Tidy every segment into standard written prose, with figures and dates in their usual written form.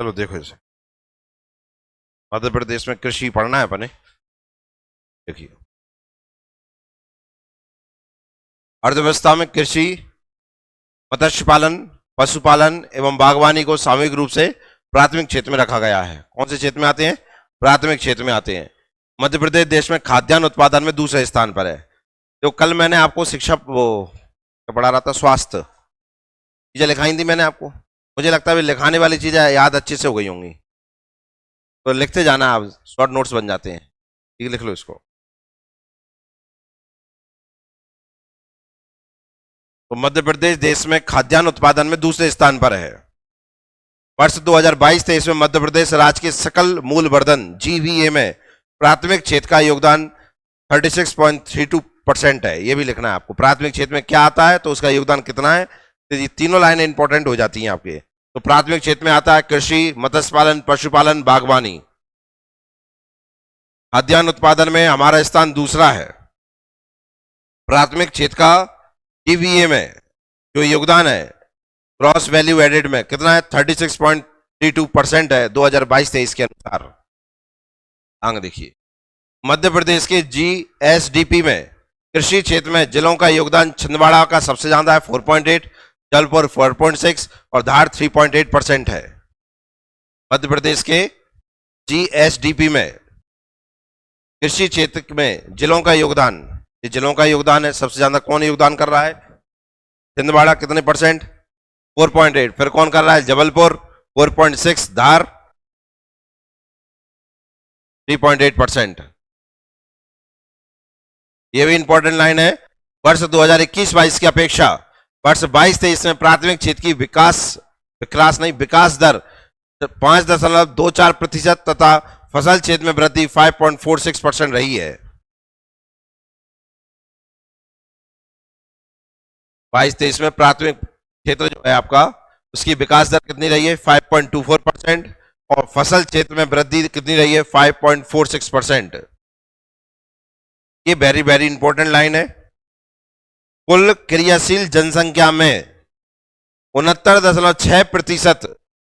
चलो देखो इसे। मध्य प्रदेश में कृषि पढ़ना है अपने। देखिए, अर्थव्यवस्था में कृषि, मत्स्य पालन, पशुपालन एवं बागवानी को सामूहिक रूप से प्राथमिक क्षेत्र में रखा गया है। कौन से क्षेत्र में आते हैं? प्राथमिक क्षेत्र में आते हैं। मध्य प्रदेश देश में खाद्यान्न उत्पादन में दूसरे स्थान पर है। जो कल मैंने आपको शिक्षा वो पढ़ा रहा था, स्वास्थ्य चीजें लिखाई थी मैंने आपको। मुझे लगता है लिखाने वाली चीजें याद अच्छे से हो गई होंगी, तो लिखते जाना, आप शॉर्ट नोट्स बन जाते हैं। ठीक, लिख लो इसको। तो मध्य प्रदेश देश में खाद्यान्न उत्पादन में दूसरे स्थान पर है। वर्ष 2022-23 में मध्य प्रदेश राज्य के सकल मूल्य वर्धन जीवीए में प्राथमिक क्षेत्र का योगदान 36.32% है। यह भी लिखना है आपको। प्राथमिक क्षेत्र में क्या आता है तो उसका योगदान कितना है। तो ये तीनों लाइनें इंपॉर्टेंट हो जाती हैं आपके। तो प्राथमिक क्षेत्र में आता है कृषि, मत्स्य पालन, पशुपालन, बागवानी। खाद्यान्न उत्पादन में हमारा स्थान दूसरा है। प्राथमिक क्षेत्र का जीवीए में जो योगदान है ग्रॉस वैल्यू एडेड में कितना है, 36.32% है 2022-23 के अनुसार। आगे देखिए, मध्य प्रदेश के जीएसडीपी में कृषि क्षेत्र में जिलों का योगदान छिंदवाड़ा का सबसे ज्यादा है 4.8, जबलपुर 4.6 और धार 3.8% है। मध्य प्रदेश के जीएसडीपी में कृषि क्षेत्र में जिलों का योगदान, ये जिलों का योगदान है, सबसे ज्यादा कौन योगदान कर रहा है? छिंदवाड़ा कितने परसेंट? 4.8। फिर कौन कर रहा है? जबलपुर 4.6, धार 3.8%। यह भी इंपॉर्टेंट लाइन है। वर्ष 2021-22 की अपेक्षा वर्ष 22-23 में प्राथमिक क्षेत्र की विकास दर 5.24% तथा फसल क्षेत्र में वृद्धि 5.46% रही है। 22-23 में प्राथमिक क्षेत्र जो है आपका, उसकी विकास दर कितनी रही है? 5.24%। और फसल क्षेत्र में वृद्धि कितनी रही है? 5.46%। ये वेरी वेरी इंपॉर्टेंट लाइन है। कुल क्रियाशील जनसंख्या में 69.6%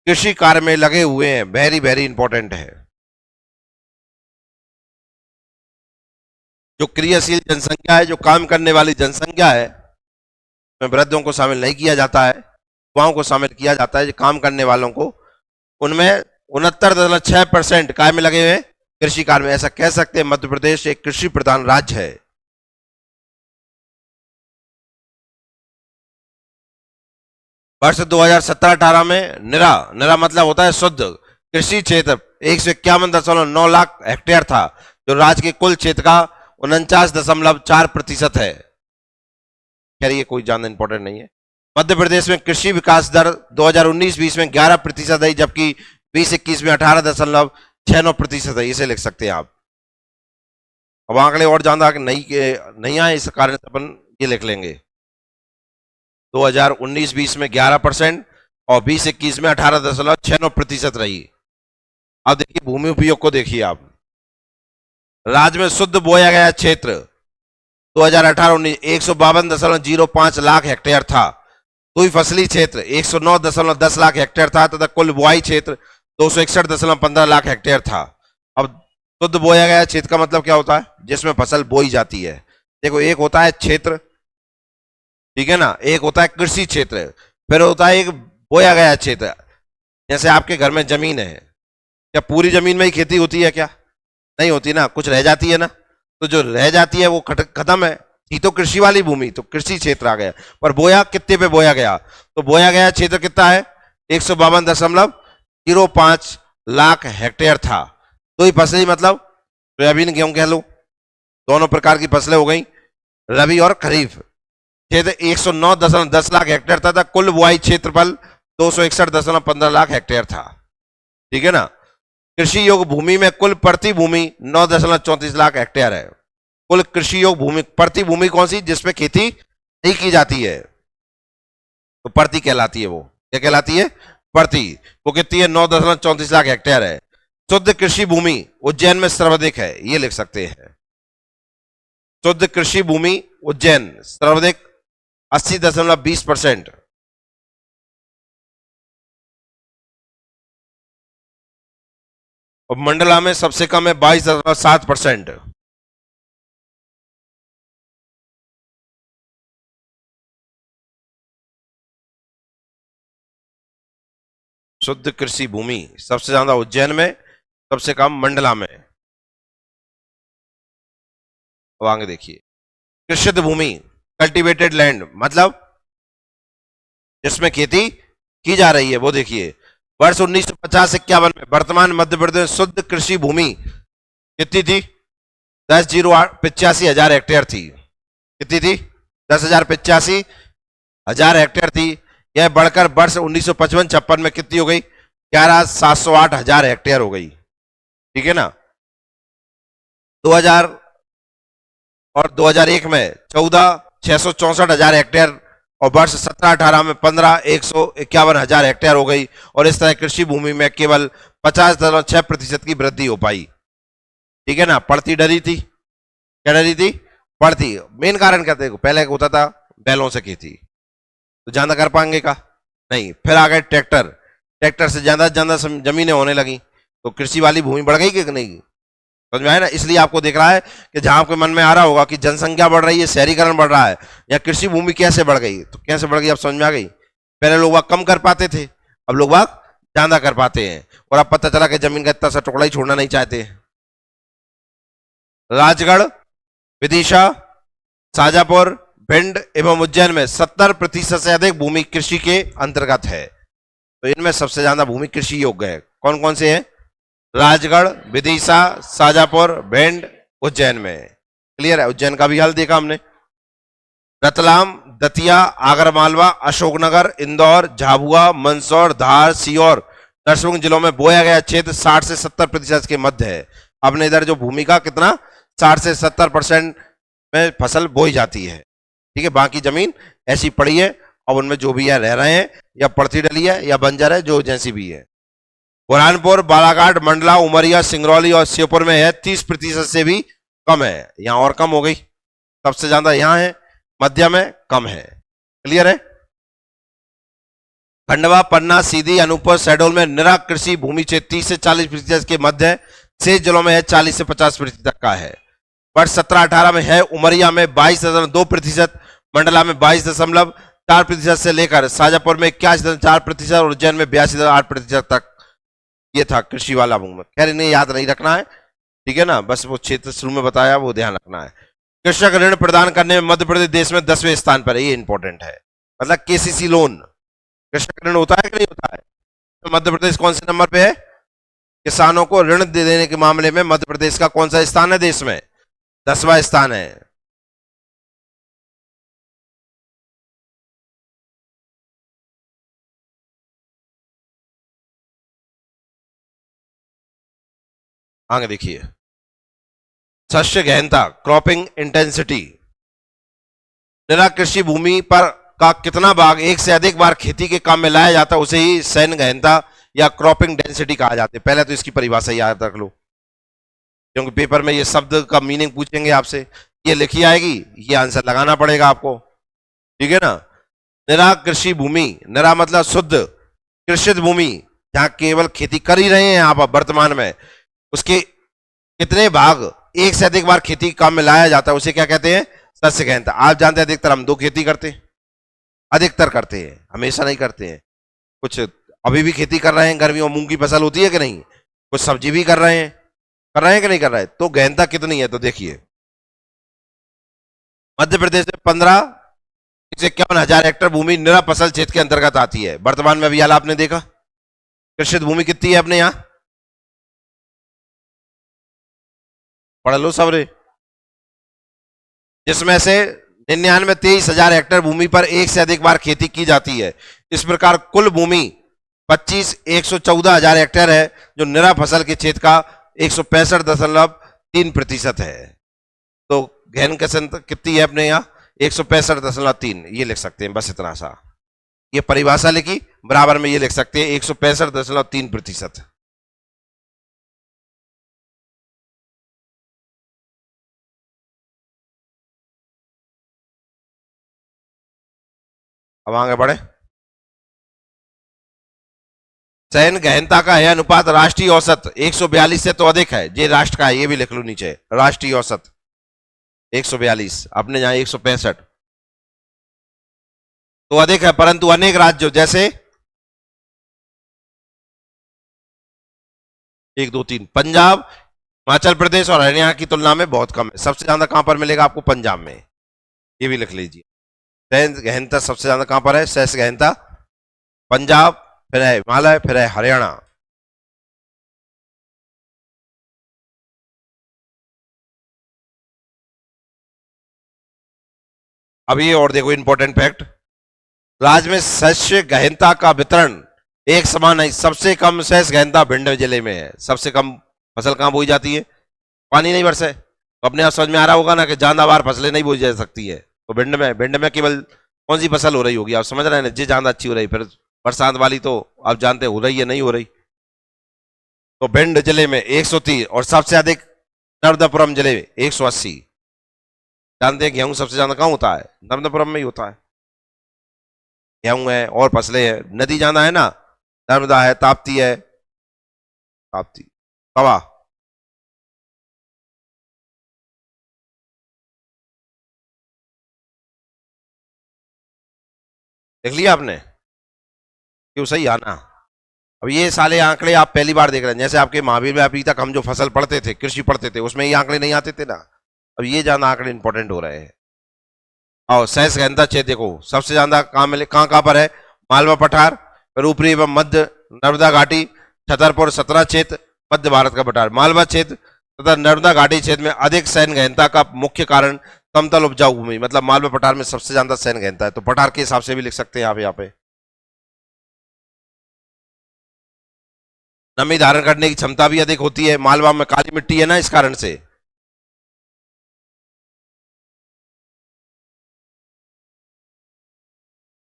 कृषि कार्य में लगे हुए हैं। वेरी वेरी इंपॉर्टेंट है। जो क्रियाशील जनसंख्या है, जो काम करने वाली जनसंख्या है, में वृद्धों को शामिल नहीं किया जाता है, युवाओं को शामिल किया जाता है, जो काम करने वालों को। उनमें 69.6% कार्य में लगे हुए कृषि कार्य में। ऐसा कह सकते हैं मध्य प्रदेश एक कृषि प्रधान राज्य है। वर्ष 2017-18 में निरा मतलब होता है शुद्ध कृषि क्षेत्र 151.9 लाख हेक्टेयर था, जो राज्य के कुल क्षेत्र का 49.4% है। खैर ये कोई ज्यादा इंपॉर्टेंट नहीं है। मध्य प्रदेश में कृषि विकास दर 2019-20 में 11% है, जबकि 20-21 में 18.69% है। इसे लिख सकते हैं आप। अब आंकड़े और ज्यादा नहीं आए, इस कारण से अपन ये लिख लेंगे। 2019-20 में 11% और 20-21 में 18.96% रही। अब देखिए भूमि उपयोग को देखिए आप। राज्य में शुद्ध बोया गया क्षेत्र 2018-19 152.05 लाख हेक्टेयर था। कुल फसली क्षेत्र 109.10 लाख हेक्टेयर था तथा कुल बुआई क्षेत्र 261.15 लाख हेक्टेयर था। अब शुद्ध बोया गया क्षेत्र का मतलब क्या होता है? जिसमें फसल बोई जाती है। देखो, एक होता है क्षेत्र, ठीक है ना, एक होता है कृषि क्षेत्र, फिर होता है एक बोया गया क्षेत्र। जैसे आपके घर में जमीन है, क्या पूरी जमीन में ही खेती होती है? क्या नहीं होती ना, कुछ रह जाती है ना। तो जो रह जाती है वो खत्म है, ये तो कृषि वाली भूमि, तो कृषि क्षेत्र आ गया। पर बोया कितने पे बोया गया? तो बोया गया क्षेत्र कितना है? 152.05 लाख हेक्टेयर था। तो ये फसली मतलब सोयाबीन, गेहूं कह लो, दोनों प्रकार की फसलें हो गई, रबी और खरीफ। क्षेत्र 109.10 लाख हेक्टेयर था। कुल बुआई क्षेत्रफल 261.15 लाख हेक्टेयर था। ठीक है ना। कृषि योग्य भूमि में कुल प्रति भूमि 9.34 लाख हेक्टेयर है। कुल कृषि योग्य भूमि, प्रति भूमि कौन सी? जिसपे खेती नहीं की जाती है, तो प्रति कहलाती है। वो क्या कहलाती है? प्रति। वो कितनी है? 9.34 लाख हेक्टेयर है। शुद्ध कृषि भूमि उज्जैन में सर्वाधिक है, ये लिख सकते हैं। शुद्ध कृषि भूमि उज्जैन सर्वाधिक 80.20%। और मंडला में सबसे कम है 22.7%। शुद्ध कृषि भूमि सबसे ज्यादा उज्जैन में, सबसे कम मंडला में। अब आगे देखिए, कृषित भूमि कल्टीवेटेड लैंड मतलब जिसमें खेती की जा रही है, वो देखिए वर्ष 1950-51 में वर्तमान मध्य प्रदेश शुद्ध कृषि भूमि कितनी थी? 10,85,000 हेक्टेयर थी। कितनी थी? 10,85,000 हेक्टेयर थी। यह बढ़कर वर्ष 1955-56 में कितनी हो गई? 11,708,000 हेक्टेयर हो गई। ठीक है ना। 2000 और 2001 में 14,664,000 हेक्टेयर और वर्ष 17-18 में 15,151,000 हेक्टेयर हो गई। और इस तरह कृषि भूमि में केवल 50.6% की वृद्धि हो पाई। ठीक है ना। पड़ती डरी थी। क्या डरी थी? पड़ती। मेन कारण क्या था? पहले होता था बैलों से खेती, तो ज्यादा कर पाएंगे का नहीं। फिर आ गए ट्रैक्टर, ट्रैक्टर से ज्यादा ज्यादा जमीनें होने लगी, तो कृषि वाली भूमि बढ़ गई कि नहीं? समझ में आया ना। इसलिए आपको देख रहा है कि जहां आपके मन में आ रहा होगा कि जनसंख्या बढ़ रही है, शहरीकरण बढ़ रहा है, या कृषि भूमि कैसे बढ़ गई, तो कैसे बढ़ गई अब समझ में आ गई। पहले लोग कम कर पाते थे, अब लोग ज्यादा कर पाते हैं। और अब पता चला कि जमीन का इतना सा टुकड़ा ही छोड़ना नहीं चाहते। राजगढ़, विदिशा, शाजापुर, भिंड एवं उज्जैन में 70% से अधिक भूमि कृषि के अंतर्गत है। तो इनमें सबसे ज्यादा भूमि कृषि योग्य है। कौन कौन से हैं? राजगढ़, विदिशा, शाजापुर, भिंड, उज्जैन में। क्लियर है। उज्जैन का भी हाल देखा हमने। रतलाम, दतिया, आगरमालवा, अशोकनगर, इंदौर, झाबुआ, मंदसौर, धार, सीहोर, नरसिंहपुर जिलों में बोया गया क्षेत्र 60 से 70% के मध्य है। अपने इधर जो भूमि का कितना 60 से 70% में फसल बोई जाती है। ठीक है। बाकी जमीन ऐसी पड़ी है, और उनमें जो भी है रह रहे हैं, या पड़ती डली है या बंजर है, जो जैसी भी है। बुरहानपुर, बालाघाट, मंडला, उमरिया, सिंगरौली और श्योपुर में है 30% से भी कम है। यहां और कम हो गई। सबसे ज्यादा यहां है, मध्य में कम है। क्लियर है। खंडवा, पन्ना, सीधी, अनूपपुर, शहडोल में निरा कृषि भूमि क्षेत्र 30 से 40% के मध्य है। शेष जिलों में है 40 से 50% तक का है। वर्ष 17-18 में है उमरिया में 22.2%, मंडला में 22.4% से लेकर शाजापुर में 81.4% और उज्जैन में 82.8% तक ये था कृषि वाला भूमि। खैर इन्हें याद नहीं रखना है, ठीक है ना। बस वो क्षेत्र शुरू में बताया, वो ध्यान रखना है। कृषक ऋण प्रदान करने में मध्य प्रदेश देश में 10वें स्थान पर है। ये इंपॉर्टेंट है। मतलब केसीसी लोन, कृषक ऋण होता है कि नहीं होता है? तो मध्य प्रदेश कौन से नंबर पे है? किसानों को ऋण दे देने के मामले में मध्य प्रदेश का कौन सा स्थान है देश में? 10वां स्थान है। आगे देखिए, शस्य गहनता, क्रॉपिंग इंटेंसिटी। निरा कृषि भूमि पर का कितना भाग एक से अधिक बार खेती के काम में लाया जाता है, उसे ही सैन्य गहनता या क्रॉपिंग डेंसिटी कहा जाता है। पहले तो इसकी परिभाषा याद रख लो, क्योंकि पेपर में ये शब्द का मीनिंग पूछेंगे आपसे। ये लिखी आएगी, ये आंसर लगाना पड़ेगा आपको। ठीक है ना। निरा कृषि भूमि, निरा मतलब शुद्ध, कृषित भूमि जहां केवल खेती कर ही रहे हैं आप वर्तमान में, उसके कितने भाग एक से अधिक बार खेती काम में लाया जाता है, उसे क्या कहते हैं? शस्य गहनता। आप जानते हैं अधिकतर हम दो खेती करते हैं, अधिकतर करते हैं, हमेशा नहीं करते हैं। कुछ अभी भी खेती कर रहे हैं, गर्मियों मूंग की फसल होती है कि नहीं, कुछ सब्जी भी कर रहे हैं, कर रहे हैं कि नहीं कर रहे हैं। तो गहनता कितनी है? तो देखिए, मध्य प्रदेश में 15,51,000 हेक्टेयर भूमि निरा फसल क्षेत्र के अंतर्गत आती है वर्तमान में। अभी हाल आपने देखा, कृषित भूमि कितनी है अपने यहाँ? पढ़ लो सबरे। जिसमें से 99-23,000 हेक्टेयर भूमि पर एक से अधिक बार खेती की जाती है। इस प्रकार कुल भूमि 25,114,000 हेक्टेयर है, जो निरा फसल के क्षेत्र का 165.3% है। तो गहन कसर कितनी है अपने यहाँ? 165.3। ये लिख सकते हैं बस इतना सा। ये परिभाषा लिखी, बराबर में ये लिख सकते हैं 165.3%। अब आगे बढ़े। सैन्य गहनता का यह अनुपात राष्ट्रीय औसत 142 से तो अधिक है। ये राष्ट्र का है, ये भी लिख लो नीचे, राष्ट्रीय औसत 142, अपने यहां 165 तो अधिक है, परंतु अनेक राज्यों जैसे 1 2 3 पंजाब, हिमाचल प्रदेश और हरियाणा की तुलना में बहुत कम है। सबसे ज्यादा कहां पर मिलेगा आपको? पंजाब में, ये भी लिख लीजिए। सैन्य गहनता सबसे ज्यादा कहां पर है? सैन्य गहनता पंजाब, फिर है हिमालय, फिर है हरियाणा। अब ये और देखो इंपॉर्टेंट फैक्ट, राज्य में शस्य गहनता का वितरण एक समान है। सबसे कम शस्य गहनता भिंड जिले में है। सबसे कम फसल कहां बोई जाती है? पानी नहीं बरसे तो अपने आप समझ में आ रहा होगा ना कि जानदार फसलें नहीं बोई जा सकती है। तो भिंड में केवल कौन सी फसल हो रही होगी? आप समझ रहे हैं ना, जी ज्यादा अच्छी हो रही, फिर बरसात वाली तो आप जानते हो रही है नहीं हो रही। तो भिंड जिले में 130 और सबसे अधिक नर्मदापुरम जिले में 180। जानते हैं गेहूं सबसे ज्यादा कहां होता है? नर्मदापुरम में ही होता है। गेहूं है और फसलें है, नदी जाना है ना, नर्मदा है, ताप्ती है, ताप्ती तवा। देख लिया आपने? क्यों सही आना। अब ये साले आंकड़े आप पहली बार देख रहे हैं। जैसे आपके महावीर में अभी तक हम जो फसल पढ़ते थे, कृषि पढ़ते थे, उसमें ये आंकड़े नहीं आते थे ना। अब ये ज्यादा आंकड़े इंपॉर्टेंट हो रहे हैं। और सहस गहनता क्षेत्र देखो सबसे ज्यादा कहां मिले, कहां कहां पर है? मालवा पठार, फिर ऊपरी एवं मध्य नर्मदा घाटी, छतरपुर, सतना क्षेत्र, मध्य भारत का पठार। मालवा क्षेत्र तथा नर्मदा घाटी क्षेत्र में अधिक सैन्य गहनता का मुख्य कारण समतल उपजाऊ भूमि, मतलब मालवा पठार में सबसे ज्यादा सैन्य गहनता है। तो पठार के हिसाब से भी लिख सकते हैं आप यहाँ पे। नमी धारण करने की क्षमता भी अधिक होती है। मालवा में काली मिट्टी है ना, इस कारण से।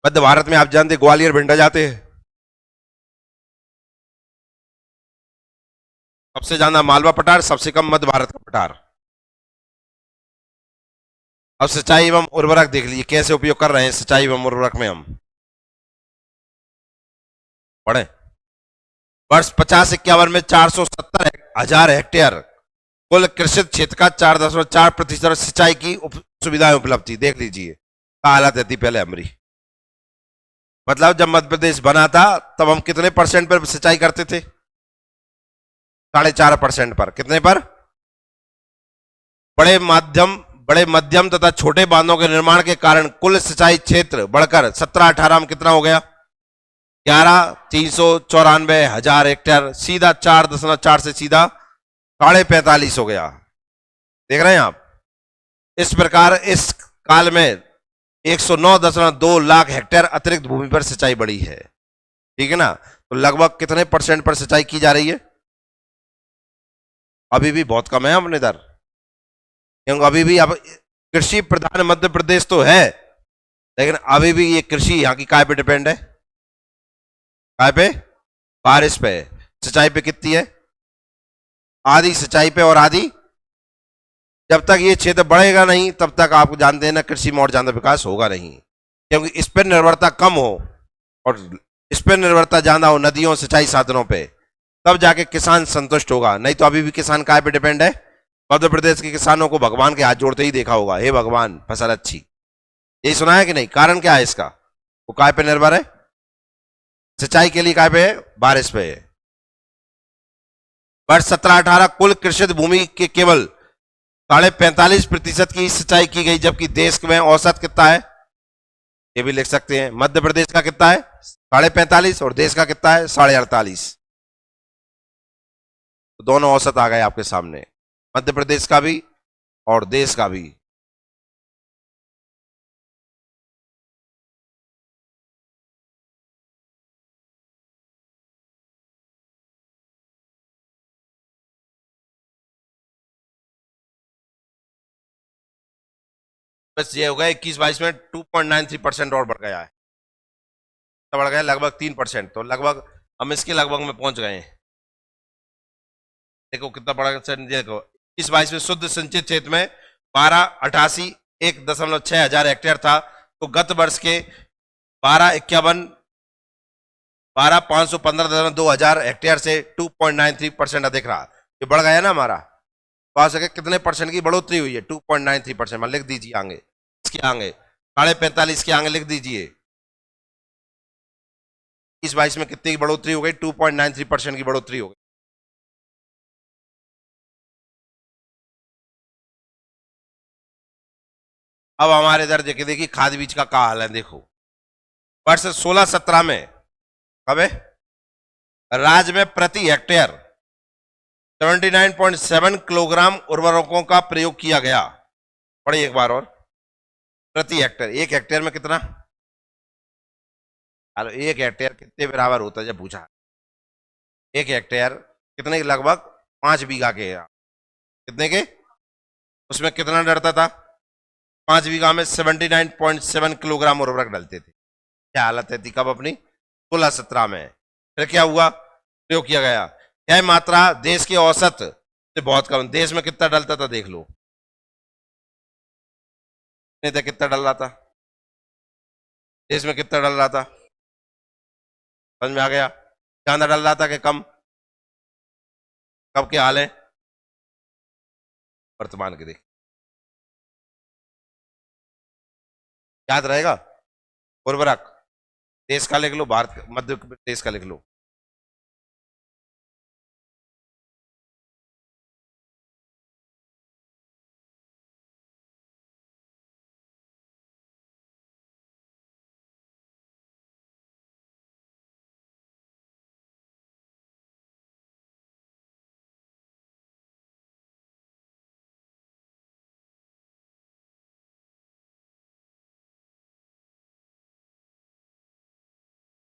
मध्य भारत में आप जानते ग्वालियर भिंडा जाते हैं, सबसे ज्यादा मालवा पठार, सबसे कम मध्य भारत का पठार। अब सिंचाई एवं उर्वरक देख लीजिए कैसे उपयोग कर रहे हैं सिंचाई एवं उर्वरक में हम पढ़े। वर्ष 50-51 में 470,000 हेक्टेयर कुल कृषित क्षेत्र का 4.4% सिंचाई की सुविधाएं उपलब्ध थी। देख लीजिए क्या हालत थी पहले हमारी। मतलब जब मध्य प्रदेश बना था तब हम कितने परसेंट पर सिंचाई करते थे? 4.5% पर। कितने पर? बड़े मध्यम तथा छोटे बांधों के निर्माण के कारण कुल सिंचाई क्षेत्र बढ़कर 17-18 में कितना हो गया? 11,394,000 हेक्टेयर, सीधा 4.4 से सीधा 45.5 हो गया। देख रहे हैं आप? इस प्रकार इस काल में 109.2 लाख हेक्टेयर अतिरिक्त भूमि पर सिंचाई बढ़ी है। ठीक है ना? तो लगभग कितने परसेंट पर सिंचाई की जा रही है? अभी भी बहुत कम है अपने इधर, क्योंकि अभी भी अब कृषि प्रधान मध्य प्रदेश तो है, लेकिन अभी भी ये कृषि यहाँ की काय पे डिपेंड है? काय पे? बारिश पे। सिंचाई पे कितनी है? आधी सिंचाई पे और आधी। जब तक ये क्षेत्र बढ़ेगा नहीं तब तक आप जानते हैं ना कृषि में और ज्यादा विकास होगा नहीं, क्योंकि इस पर निर्भरता कम हो और इस पर निर्भरता ज्यादा हो, नदियों सिंचाई साधनों पे, तब जाके किसान संतुष्ट होगा। नहीं तो अभी भी किसान काय पे डिपेंड है? मध्य प्रदेश के किसानों को भगवान के हाथ जोड़ते ही देखा होगा, हे भगवान फसल अच्छी। यही सुना है कि नहीं? कारण क्या है इसका? वो काय पे निर्भर है? सिंचाई के लिए काय पे है? बारिश पे है। वर्ष 17-18 कुल कृषित भूमि के केवल 45.5% की सिंचाई की गई, जबकि देश में औसत कितना है? ये भी लिख सकते हैं। मध्य प्रदेश का कितना है? 45.5 और देश का कितना है? 48.5। तो दोनों औसत आ गए आपके सामने, मध्य प्रदेश का भी और देश का भी। बस ये हो गया 21-22 में 2.93% और बढ़ गया है, तो बढ़ गया लगभग 3%। तो लगभग हम इसके लगभग में पहुंच गए हैं। देखो कितना बड़ा, देखो 21-22 में शुद्ध संचित क्षेत्र में 1,288,1.6 हजार हेक्टेयर था, तो गत वर्ष के 12,51 12,515,2,000 हेक्टेयर से 2.93% अधिक रहा। ये बढ़ गया ना हमारा, तो आ सके कितने परसेंट की बढ़ोतरी हुई है? 2.93%। लिख दीजिए आगे, इसके आगे 45.5 के आगे लिख दीजिए। 2022 में कितनी की बढ़ोतरी हो गई? 2.93% की बढ़ोतरी हो गई। अब हमारे इधर देखिए खाद बीज का क्या हाल है। देखो वर्ष 16-17 में कब है राज्य में प्रति हेक्टेयर 79.7 किलोग्राम उर्वरकों का प्रयोग किया गया। पढ़िए एक बार और, प्रति हेक्टेयर। एक हेक्टेयर में कितना? हेलो, एक हेक्टेयर कितने बराबर होता है? जब पूछा एक हेक्टेयर कितने के, लगभग 5 बीघा के। कितने के? उसमें कितना डरता था? 5 बीघा में 79.7 किलोग्राम उर्वरक डलते थे। क्या हालत है थी कब अपनी? 16-17 में। फिर क्या हुआ? प्रयोग किया गया। यह मात्रा देश के औसत से बहुत कम। देश में कितना डलता था देख लो, नहीं था कितना डल रहा था? देश में कितना डल रहा था? समझ में आ गया? ज्यादा डल रहा था कि कम? कब के हाल है वर्तमान के? देख, याद रहेगा। उर्वरक देश का लिख लो, भारत मध्य प्रदेश का लिख लो।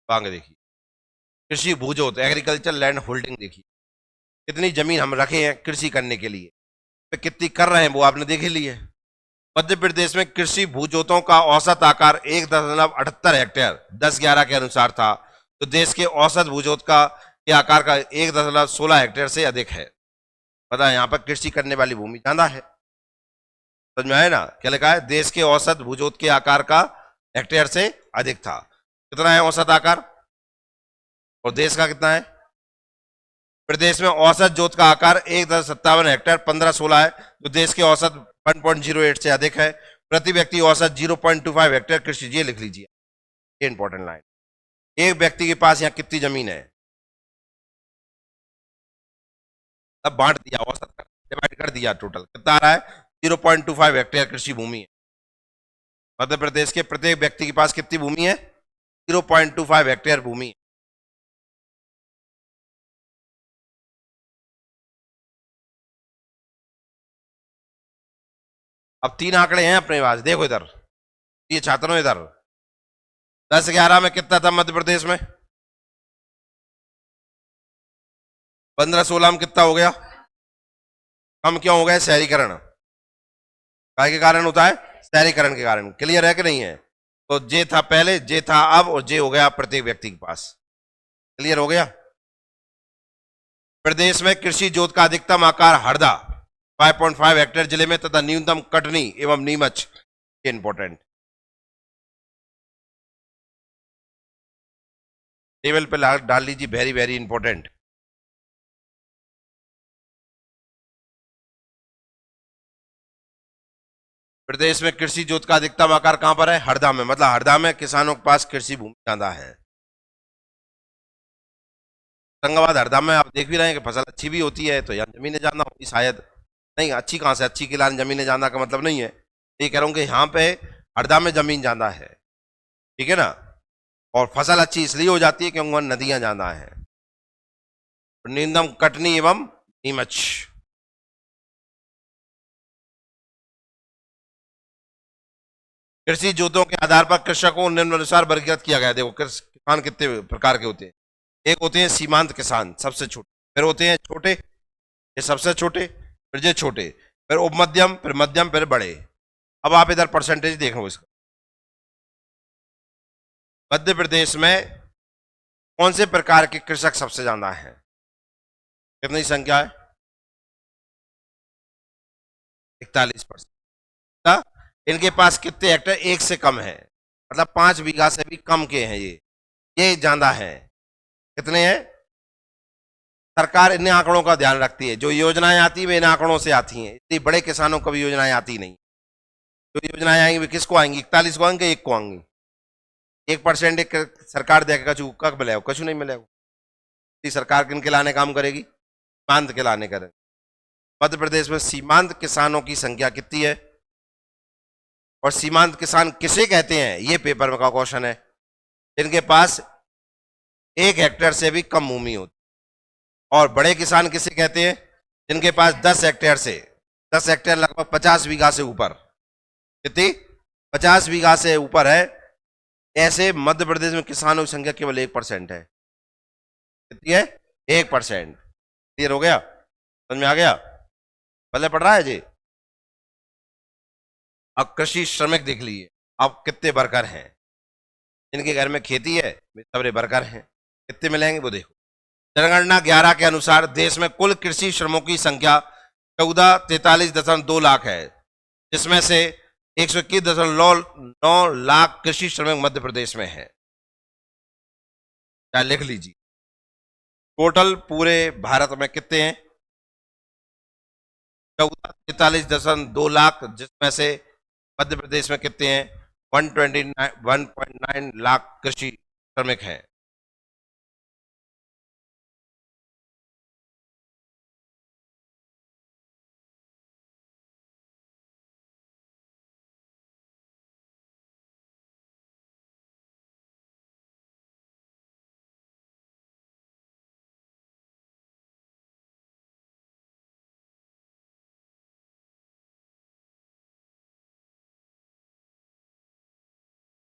आगे देखिए, कृषि भूजोत एग्रीकल्चर लैंड होल्डिंग देखिए, कितनी जमीन हम रखे हैं कृषि करने के लिए, तो कितनी कर रहे हैं वो आपने देख ही ली है। मध्य प्रदेश में कृषि भूजोतों का औसत आकार 1.78 हेक्टेयर 10-11 के अनुसार था, तो देश के औसत भूजोत का के आकार का 1.16 हेक्टेयर से अधिक है। पता है यहाँ पर कृषि करने वाली भूमि ज्यादा है। समझ में आया ना? क्या लिखा है? देश के औसत भूजोत के आकार का हेक्टेयर से अधिक था। कितना है औसत आकार? और देश का कितना है? प्रदेश में औसत जोत का आकार 1.57 हेक्टेयर 15-16 है, जो देश के औसत 1.08 से अधिक है। प्रति व्यक्ति औसत 0.25 हेक्टेयर कृषि। ये लिख लीजिए, ये इंपॉर्टेंट लाइन। एक व्यक्ति के पास यहाँ कितनी जमीन है? तब बांट दिया, औसत डिवाइड कर दिया, टोटल कितना आ रहा है? 0.25 हेक्टेयर कृषि भूमि है। मध्य प्रदेश के प्रत्येक व्यक्ति के पास कितनी भूमि है? 0.25 हेक्टेयर भूमि। अब 3 आंकड़े हैं अपने पास, देखो इधर, ये छात्रों इधर 10-11 में कितना था मध्य प्रदेश में? 15-16 में कितना हो गया? कम क्यों हो गया? शहरीकरण। काय के कारण होता है? शहरीकरण के कारण। क्लियर है कि नहीं है? तो जे था पहले, जे था अब, और जे हो गया प्रत्येक व्यक्ति के पास। क्लियर हो गया? प्रदेश में कृषि जोत का अधिकतम आकार हरदा 5.5 हेक्टेयर जिले में तथा न्यूनतम कटनी एवं नीमच। इंपॉर्टेंट टेबल पे डाल लीजिए, वेरी वेरी इंपॉर्टेंट। प्रदेश में कृषि जोत का अधिकतम आकार कहां पर है? हरदा में। मतलब हरदा में किसानों के पास कृषि भूमि ज्यादा है। होशंगाबाद हरदा में आप देख भी रहे हैं कि फसल अच्छी भी होती है, तो यहाँ जमीनें ज्यादा होगी शायद। नहीं, अच्छी कहां से? अच्छी के लाने जमीनें ज्यादा का मतलब नहीं है। ये कह रहा हूं कि यहाँ पे हरदा में जमीन ज्यादा है, ठीक है ना? और फसल अच्छी इसलिए हो जाती है क्योंकि वहां नदियां ज्यादा है। न्यूनतम कटनी एवं नीमच। कृषि जोतों के आधार पर कृषकों को निम्नानुसार वर्गीकृत किया गया है। देखो किसान कितने प्रकार के होते हैं। एक होते हैं सीमांत किसान, सबसे छोटे। फिर होते हैं छोटे, ये सबसे छोटे। फिर ये छोटे, फिर उप मध्यम, फिर मध्यम, फिर बड़े। अब आप इधर परसेंटेज देख लो इसका। मध्य प्रदेश में कौन से प्रकार के कृषक सबसे ज्यादा है? कितनी संख्या है? 41%। इनके पास कितने हेक्टेयर? एक से कम है, मतलब 5 बीघा से भी कम के हैं ये ज्यादा है। कितने हैं? सरकार इन आंकड़ों का ध्यान रखती है, जो योजनाएं आती है वे इन आंकड़ों से आती हैं, इसलिए बड़े किसानों को भी योजनाएं आती नहीं। जो योजनाएं आएंगी वे किसको आएंगी? 41 को आएंगे, 1 को आएंगी। 1% एक सरकार देगा, कछु कब मिलेगा? कछु नहीं मिलेगा। सरकार किन के लाने काम करेगी? सीमांत के लाने करेगी। मध्य प्रदेश में सीमांत किसानों की संख्या कितनी है? और सीमांत किसान किसे कहते हैं, ये पेपर में का क्वेश्चन है। जिनके पास 1 हेक्टेयर से भी कम भूमि होती। और बड़े किसान किसे कहते हैं? जिनके पास 10 हेक्टेयर से, 10 हेक्टेयर लगभग 50 बीघा से ऊपर। कितनी? 50 बीघा से ऊपर है। ऐसे मध्य प्रदेश में किसानों की संख्या केवल 1% है। कितनी है? 1%। क्लियर हो गया? समझ में आ गया? पहले पढ़ रहा है जी। अब कृषि श्रमिक देख लीजिए, अब कितने वर्कर हैं। जिनके घर में खेती है वे सबरे वर्कर हैं। कितने मिलेंगे वो देखो। जनगणना 11 के अनुसार देश में कुल कृषि श्रमों की संख्या 1443.2 लाख है, जिसमें से 121.9 लाख कृषि श्रमिक मध्य प्रदेश में है। क्या लिख लीजिए। टोटल पूरे भारत में कितने हैं? 1443.2 लाख, जिसमें से मध्य प्रदेश में कितने हैं? 129 लाख कृषि श्रमिक हैं।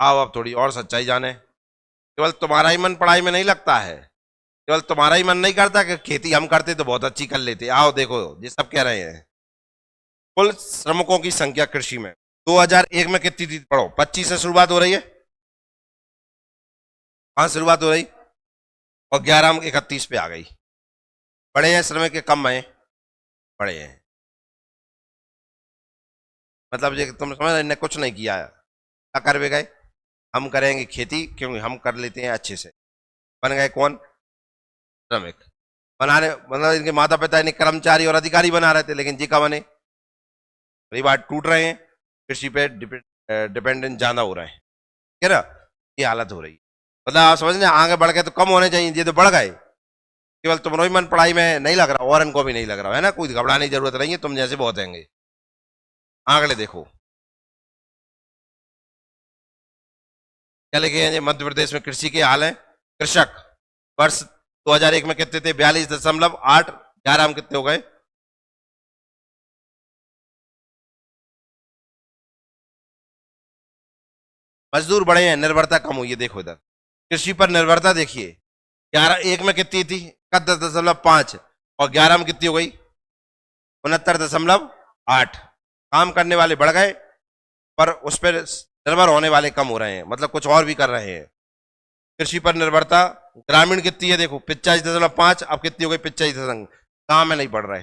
आओ अब थोड़ी और सच्चाई जाने। केवल तुम्हारा ही मन पढ़ाई में नहीं लगता है, केवल तुम्हारा ही मन नहीं करता कि खेती हम करते तो बहुत अच्छी कर लेते। आओ देखो, ये सब कह रहे हैं। कुल श्रमिकों की संख्या कृषि में 2001 में कितनी थी? पढ़ो। 25 से शुरुआत हो रही है। कहां शुरुआत हो रही? और 11 में 31 पे आ गई। बड़े हैं श्रमिक के, कम है? बड़े हैं। मतलब ये तुम समझ रहे, इन्हें कुछ नहीं किया है। क्या कर वे गए? हम करेंगे खेती क्योंकि हम कर लेते हैं अच्छे से। बन गए कौन? श्रमिक। बनाने मतलब इनके माता पिता इन्हें कर्मचारी और अधिकारी बना रहे थे, लेकिन जी का बने परिवार टूट रहे हैं, कृषि पे डिपेंडेंट ज्यादा हो रहे हैं। ठीक है ना? ये हालत हो रही है। मतलब आप समझ लें, आगे बढ़ गए तो कम होने चाहिए, ये तो बढ़ गए। केवल तुम्हारा ही मन पढ़ाई में नहीं लग रहा और इनको भी नहीं लग रहा है ना, कोई घबराने की जरूरत नहीं है, तुम जैसे बहुत हैंगे। आंकड़े देखो क्या लिखे हैं। मध्य प्रदेश में कृषि के हाल है। कृषक वर्ष 2001 में कितने थे? 42.8। 11 हम कितने हो गए? मजदूर बढ़े हैं, निर्भरता कम हुई है। देखो इधर कृषि पर निर्भरता देखिए। 11 1 में कितनी थी? 71.5। और 11 में कितनी हो गई? 69.8। काम करने वाले बढ़ गए, पर उस पर निर्भर होने वाले कम हो रहे हैं, मतलब कुछ और भी कर रहे हैं। कृषि पर निर्भरता ग्रामीण कितनी है? देखो 45.5। अब कितनी हो गई? 45। गांव में नहीं बढ़ रहे।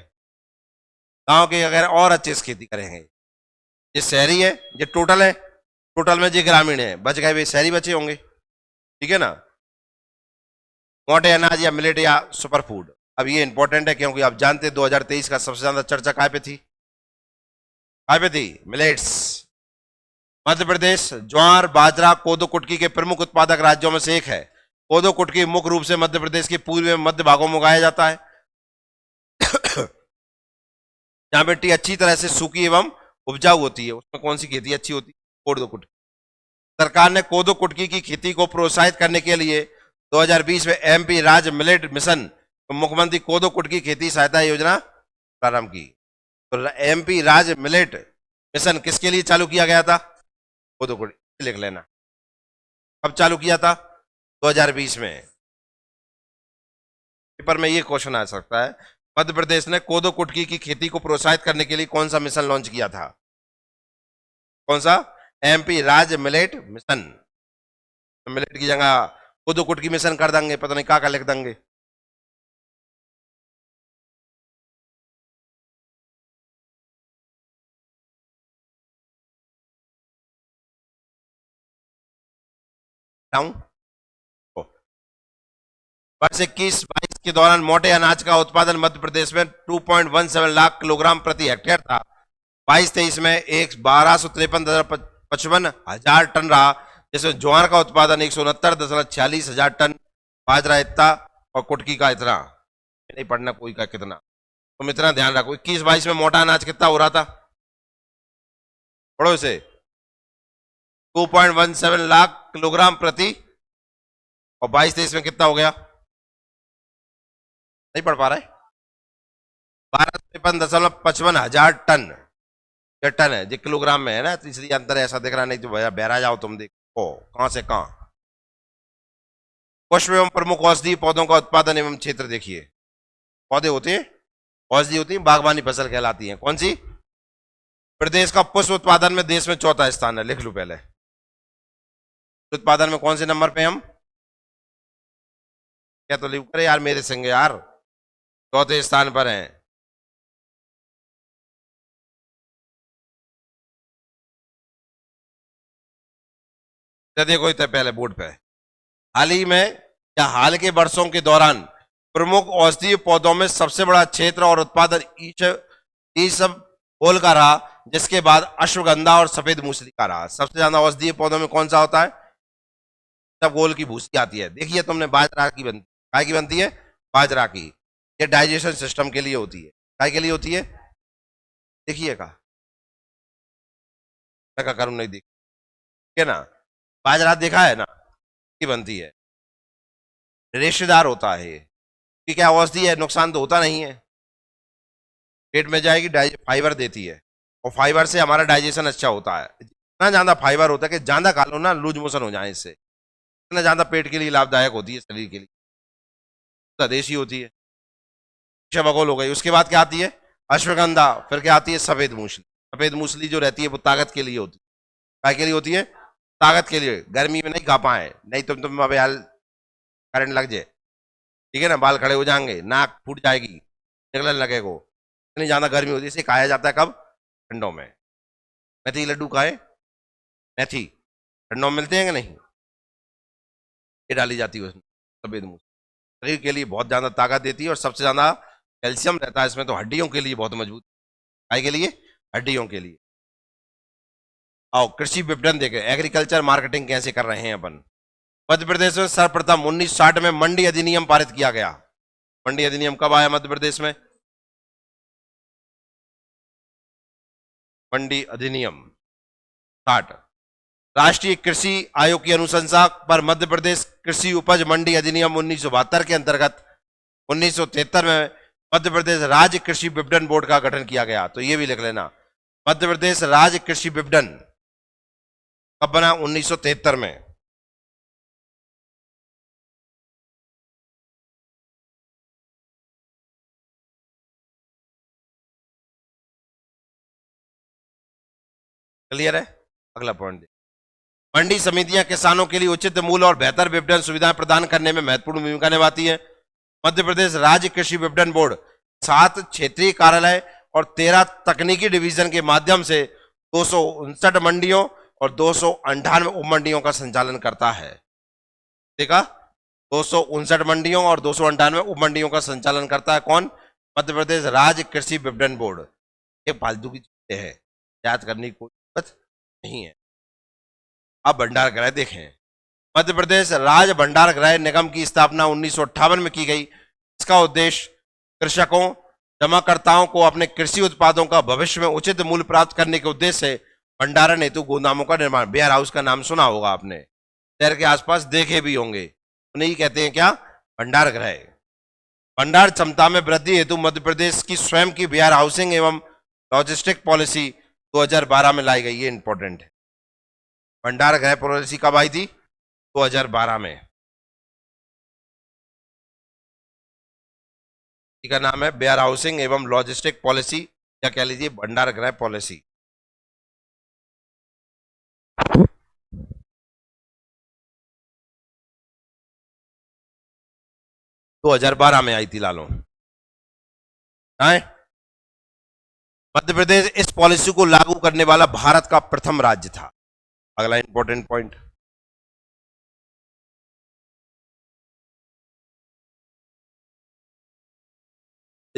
गांव के अगर और अच्छे से खेती करेंगे। ये शहरी है, ये टोटल है, टोटल में ये ग्रामीण है, बच गए वे शहरी बचे होंगे। ठीक है ना? मोटे अनाज या मिलेट या सुपर फूड। अब ये इंपॉर्टेंट है क्योंकि आप जानते हैं 2023 का सबसे ज्यादा चर्चा काय पे थी? काय पे थी? मिलेट्स। मध्य प्रदेश ज्वार बाजरा कोदो कुटकी के प्रमुख उत्पादक राज्यों में से एक है। कोदो कुटकी मुख्य रूप से मध्य प्रदेश के पूर्व में मध्य भागों में उगाया जाता है, जहां मिट्टी अच्छी तरह से सूखी एवं उपजाऊ होती है। उसमें कौन सी खेती अच्छी होती है? कोदो कुटकी। सरकार ने कोदो कुटकी की खेती को प्रोत्साहित करने के लिए 2020 में एमपी राज्य मिलेट मिशन, तो मुख्यमंत्री कोदो कुटकी खेती सहायता योजना प्रारंभ की। तो एमपी राज्य मिलेट मिशन किसके लिए चालू किया गया था? कोदो कुटकी। लिख लेना। कब चालू किया था? 2020 में। पेपर में ये क्वेश्चन आ सकता है। मध्य प्रदेश ने कोदो कुटकी की खेती को प्रोत्साहित करने के लिए कौन सा मिशन लॉन्च किया था? कौन सा? एमपी राज्य मिलेट मिशन। मिलेट की जगह कोदो कुटकी मिशन कर देंगे, पता नहीं क्या लिख देंगे। वर्ष 21-22 के दौरान मोटे अनाज का उत्पादन मध्य प्रदेश में 2.17 लाख किलोग्राम प्रति हेक्टेयर था। 22-23 में 1253,55 टन रहा, जिसमें ज्वार का उत्पादन 169,46 हजार टन, बाजरा इतना और कुटकी का इतना। नहीं पढ़ना कोई का कितना, तुम इतना ध्यान रखो। 21-22 में मोटा अनाज कितना हो रहा था, पढ़ो इसे, 2.17 लाख किलोग्राम प्रति, और 22-23 में कितना हो गया, नहीं पढ़ पा रहा है, 1253,55 हजार टन। ये टन है, जो किलोग्राम में है ना, तो इसलिए अंतर ऐसा दिख रहा, नहीं तो भैया बहरा जाओ तुम, देखो कहां से कहां। पुष्प एवं प्रमुख औषधीय पौधों का उत्पादन एवं क्षेत्र देखिए। पौधे होते हैं, औषधि होती है, बागवानी फसल कहलाती है। कौन सी? प्रदेश का पुष्प उत्पादन में देश में चौथा स्थान है, लिख लो पहले। उत्पादन में कौन से नंबर पे हम, क्या तो लिख करे यार मेरे संग यार, चौथे स्थान पर हैं। देखो इतने पहले बोर्ड पे, हाल ही में या हाल के वर्षों के दौरान प्रमुख औषधीय पौधों में सबसे बड़ा क्षेत्र और उत्पादन ईसबगोल का रहा, जिसके बाद अश्वगंधा और सफेद मूसली का रहा। सबसे ज्यादा औषधीय पौधों में कौन सा होता है? ईसबगोल की भूसी आती है। देखिए तुमने, बाजरा की बनती, काय की बनती है? बाजरा की। ये डाइजेशन सिस्टम के लिए होती है। काय के लिए होती है? देखिए का करूं नहीं, देख है ना, बाजरा देखा है ना, की बनती है, रेशेदार होता है कि क्या औषधि है, नुकसान तो होता नहीं है, पेट में जाएगी, फाइबर देती है, और फाइबर से हमारा डाइजेशन अच्छा होता है। जितना ज्यादा फाइबर होता है कि ज्यादा खा लो ना, लूज मोशन हो जाए इससे, इतना ज्यादा पेट के लिए लाभदायक होती है, शरीर के लिए देशी होती है। शबगोल हो गई, उसके बाद क्या आती है? अश्वगंधा, फिर क्या आती है? सफेद मूसली। सफेद मूसली जो रहती है वो ताकत के लिए होती है। क्या के लिए होती है? ताकत के लिए। गर्मी में नहीं खा पाए, नहीं तुम अब यार करंट लग जाए, ठीक है ना, बाल खड़े हो जाएंगे, नाक फूट जाएगी, निकलने लगेगा, इतनी ज्यादा गर्मी होती है। इसे खाया जाता है कब? ठंडों में। मेथी लड्डू खाए, मेथी ठंडों में मिलते हैं कि नहीं, ये डाली जाती है उसमें सफेद मूसली, शरीर के लिए बहुत ज्यादा ताकत देती है, और सबसे ज्यादा कैल्शियम रहता है इसमें, तो हड्डियों के लिए बहुत मजबूत। काय के लिए? हड्डियों के लिए। आओ कृषि विपणन देखें, एग्रीकल्चर मार्केटिंग कैसे कर रहे हैं अपन। मध्य प्रदेश में सर्वप्रथम 1960 में मंडी अधिनियम पारित किया गया। मंडी अधिनियम कब आया मध्य प्रदेश में? मंडी अधिनियम 60। राष्ट्रीय कृषि आयोग की अनुशंसा पर मध्य प्रदेश कृषि उपज मंडी अधिनियम 1972 के अंतर्गत 1973 में मध्य प्रदेश राज्य कृषि विपणन बोर्ड का गठन किया गया। तो ये भी लिख लेना, मध्य प्रदेश राज्य कृषि विपणन कब बना? 1973 में। क्लियर है? अगला पॉइंट, मंडी समितियां किसानों के लिए उचित मूल्य और बेहतर विपणन सुविधाएं प्रदान करने में महत्वपूर्ण भूमिका निभाती है। मध्य प्रदेश राज्य कृषि विपणन बोर्ड 7 क्षेत्रीय कार्यालय और 13 तकनीकी डिवीजन के माध्यम से 259 मंडियों और 298 उप मंडियों का संचालन करता है। देखा, 259 मंडियों और 298 उप मंडियों का संचालन करता है कौन? मध्य प्रदेश राज्य कृषि विपणन बोर्ड। ये फालतू की चीजें है, याद करने की कोई जरूरत नहीं है। अब भंडार गृह देखें, मध्य प्रदेश राज्य भंडार गृह निगम की स्थापना 1958 में की गई। इसका उद्देश्य कृषकों, जमाकर्ताओं को अपने कृषि उत्पादों का भविष्य में उचित मूल्य प्राप्त करने के उद्देश्य से भंडारण हेतु गोदामों का निर्माण। वेयर हाउस का नाम सुना होगा आपने, शहर के आसपास देखे भी होंगे, उन्हें कहते हैं क्या? भंडार गृह। भंडार क्षमता में वृद्धि हेतु मध्य प्रदेश की स्वयं की वेयर हाउसिंग एवं लॉजिस्टिक पॉलिसी 2012 में लाई गई। ये इंपॉर्टेंट है। भंडार गृह पॉलिसी कब आई थी? 2012 में। इसका नाम है वेयर हाउसिंग एवं लॉजिस्टिक पॉलिसी, या कह लीजिए भंडार गृह पॉलिसी। दो 2012 में आई थी लालो। मध्य प्रदेश इस पॉलिसी को लागू करने वाला भारत का प्रथम राज्य था। अगला इंपॉर्टेंट पॉइंट,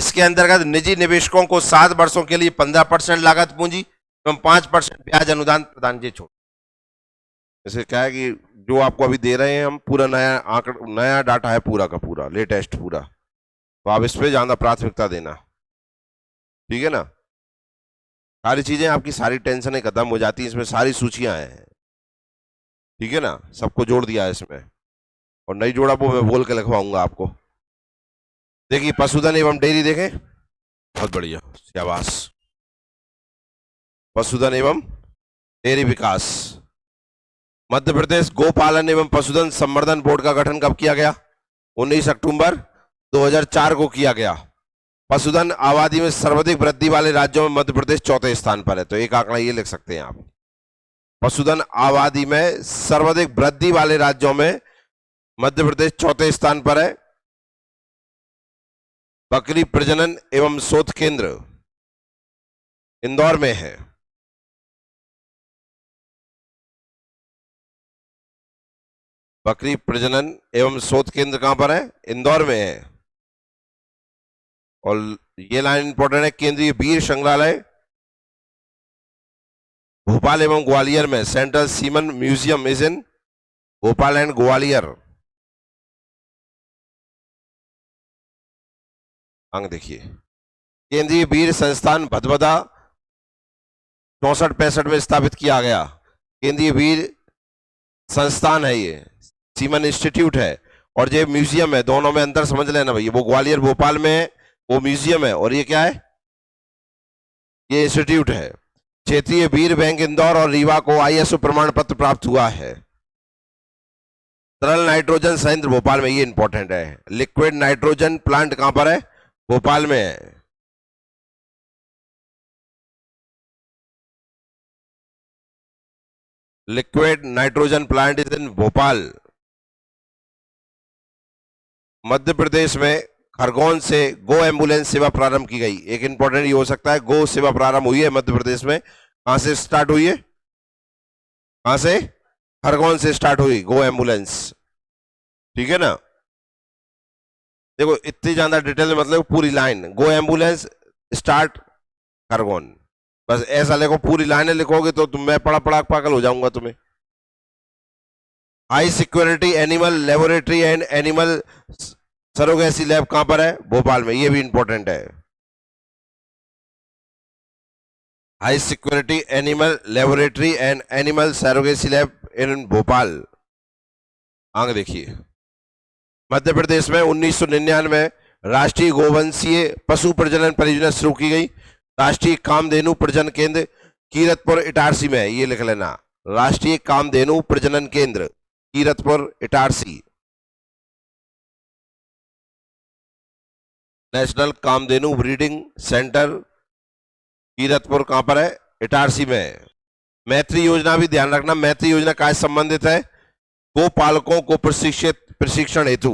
इसके अंतर्गत निजी निवेशकों को 7 वर्षों के लिए 15% लागत पूंजी एवं 5% ब्याज अनुदान प्रदान की छूट। जैसे क्या है कि जो आपको अभी दे रहे हैं हम, पूरा नया आंकड़ा, नया डाटा है पूरा का पूरा, लेटेस्ट पूरा, तो आप इस पे ज्यादा प्राथमिकता देना, ठीक है ना। सारी चीजें आपकी, सारी टेंशनें खत्म हो जाती हैं, इसमें सारी सूचियां हैं, ठीक है ना, सबको जोड़ दिया है इसमें, और नहीं जोड़ा वो मैं बोल के लिखवाऊंगा आपको। देखिए पशुधन एवं डेयरी देखें, बहुत बढ़िया, शाबाश। पशुधन एवं डेयरी विकास, मध्य प्रदेश गोपालन एवं पशुधन संवर्धन बोर्ड का गठन कब किया गया? 19 अक्टूबर 2004 को किया गया। पशुधन आबादी में सर्वाधिक वृद्धि वाले राज्यों में मध्य प्रदेश चौथे स्थान पर है, तो एक आंकड़ा ये लिख सकते हैं आप। पशुधन आबादी में सर्वाधिक वृद्धि वाले राज्यों में मध्य प्रदेश चौथे स्थान पर है। बकरी प्रजनन एवं शोध केंद्र इंदौर में है। बकरी प्रजनन एवं शोध केंद्र कहां पर है? इंदौर में है। और ये लाइन इंपॉर्टेंट है, केंद्रीय वीर संग्रहालय भोपाल एवं ग्वालियर में, central semen museum is in Bhopal and Gwalior. अंग देखिए, केंद्रीय वीर संस्थान भदभदा 64-65 में स्थापित किया गया। केंद्रीय वीर संस्थान है ये, सीमन इंस्टीट्यूट है और ये म्यूजियम है, दोनों में अंतर समझ लेना भैया। वो ग्वालियर भोपाल में है, वो म्यूजियम है, और ये क्या है? ये इंस्टीट्यूट है। क्षेत्रीय वीर बैंक इंदौर और रीवा को आईएसओ प्रमाण पत्र प्राप्त हुआ है। तरल नाइट्रोजन संयंत्र भोपाल में, ये इंपॉर्टेंट है। लिक्विड नाइट्रोजन प्लांट कहां पर है? भोपाल में है। Liquid nitrogen plant is in Bhopal. Madhya Pradesh में खरगोन से गो एम्बुलेंस सेवा प्रारंभ की गई। एक इंपॉर्टेंट ये हो सकता है, गो सेवा प्रारंभ हुई है मध्य प्रदेश में। कहां से स्टार्ट हुई है? कहां से? खरगोन से स्टार्ट हुई गो एम्बुलेंस, ठीक है ना। देखो इतनी ज्यादा डिटेल में मतलब पूरी लाइन, गो एम्बुलेंस स्टार्ट खरगोन, बस ऐसा लिखो, पूरी लाइनें लिखोगे तो मैं पढ़ा पढ़ा पागल हो जाऊंगा तुम्हें। High security animal laboratory and animal surrogacy lab कहां पर है? भोपाल में, ये भी इंपॉर्टेंट है। High security animal laboratory and animal surrogacy lab in Bhopal. आगे देखिए, मध्य प्रदेश में 1999 राष्ट्रीय गोवंशीय पशु प्रजनन परियोजना शुरू की गई। राष्ट्रीय कामधेनु प्रजनन केंद्र कीरतपुर इटारसी में है, ये लिख लेना। राष्ट्रीय कामधेनु प्रजनन केंद्र Kiratpur Itarsi. National Kamdhenu breeding centre Kiratpur कहां पर है? इटारसी में। मैत्री योजना भी ध्यान रखना, मैत्री योजना का संबंधित है? गोपालकों को प्रशिक्षण हेतु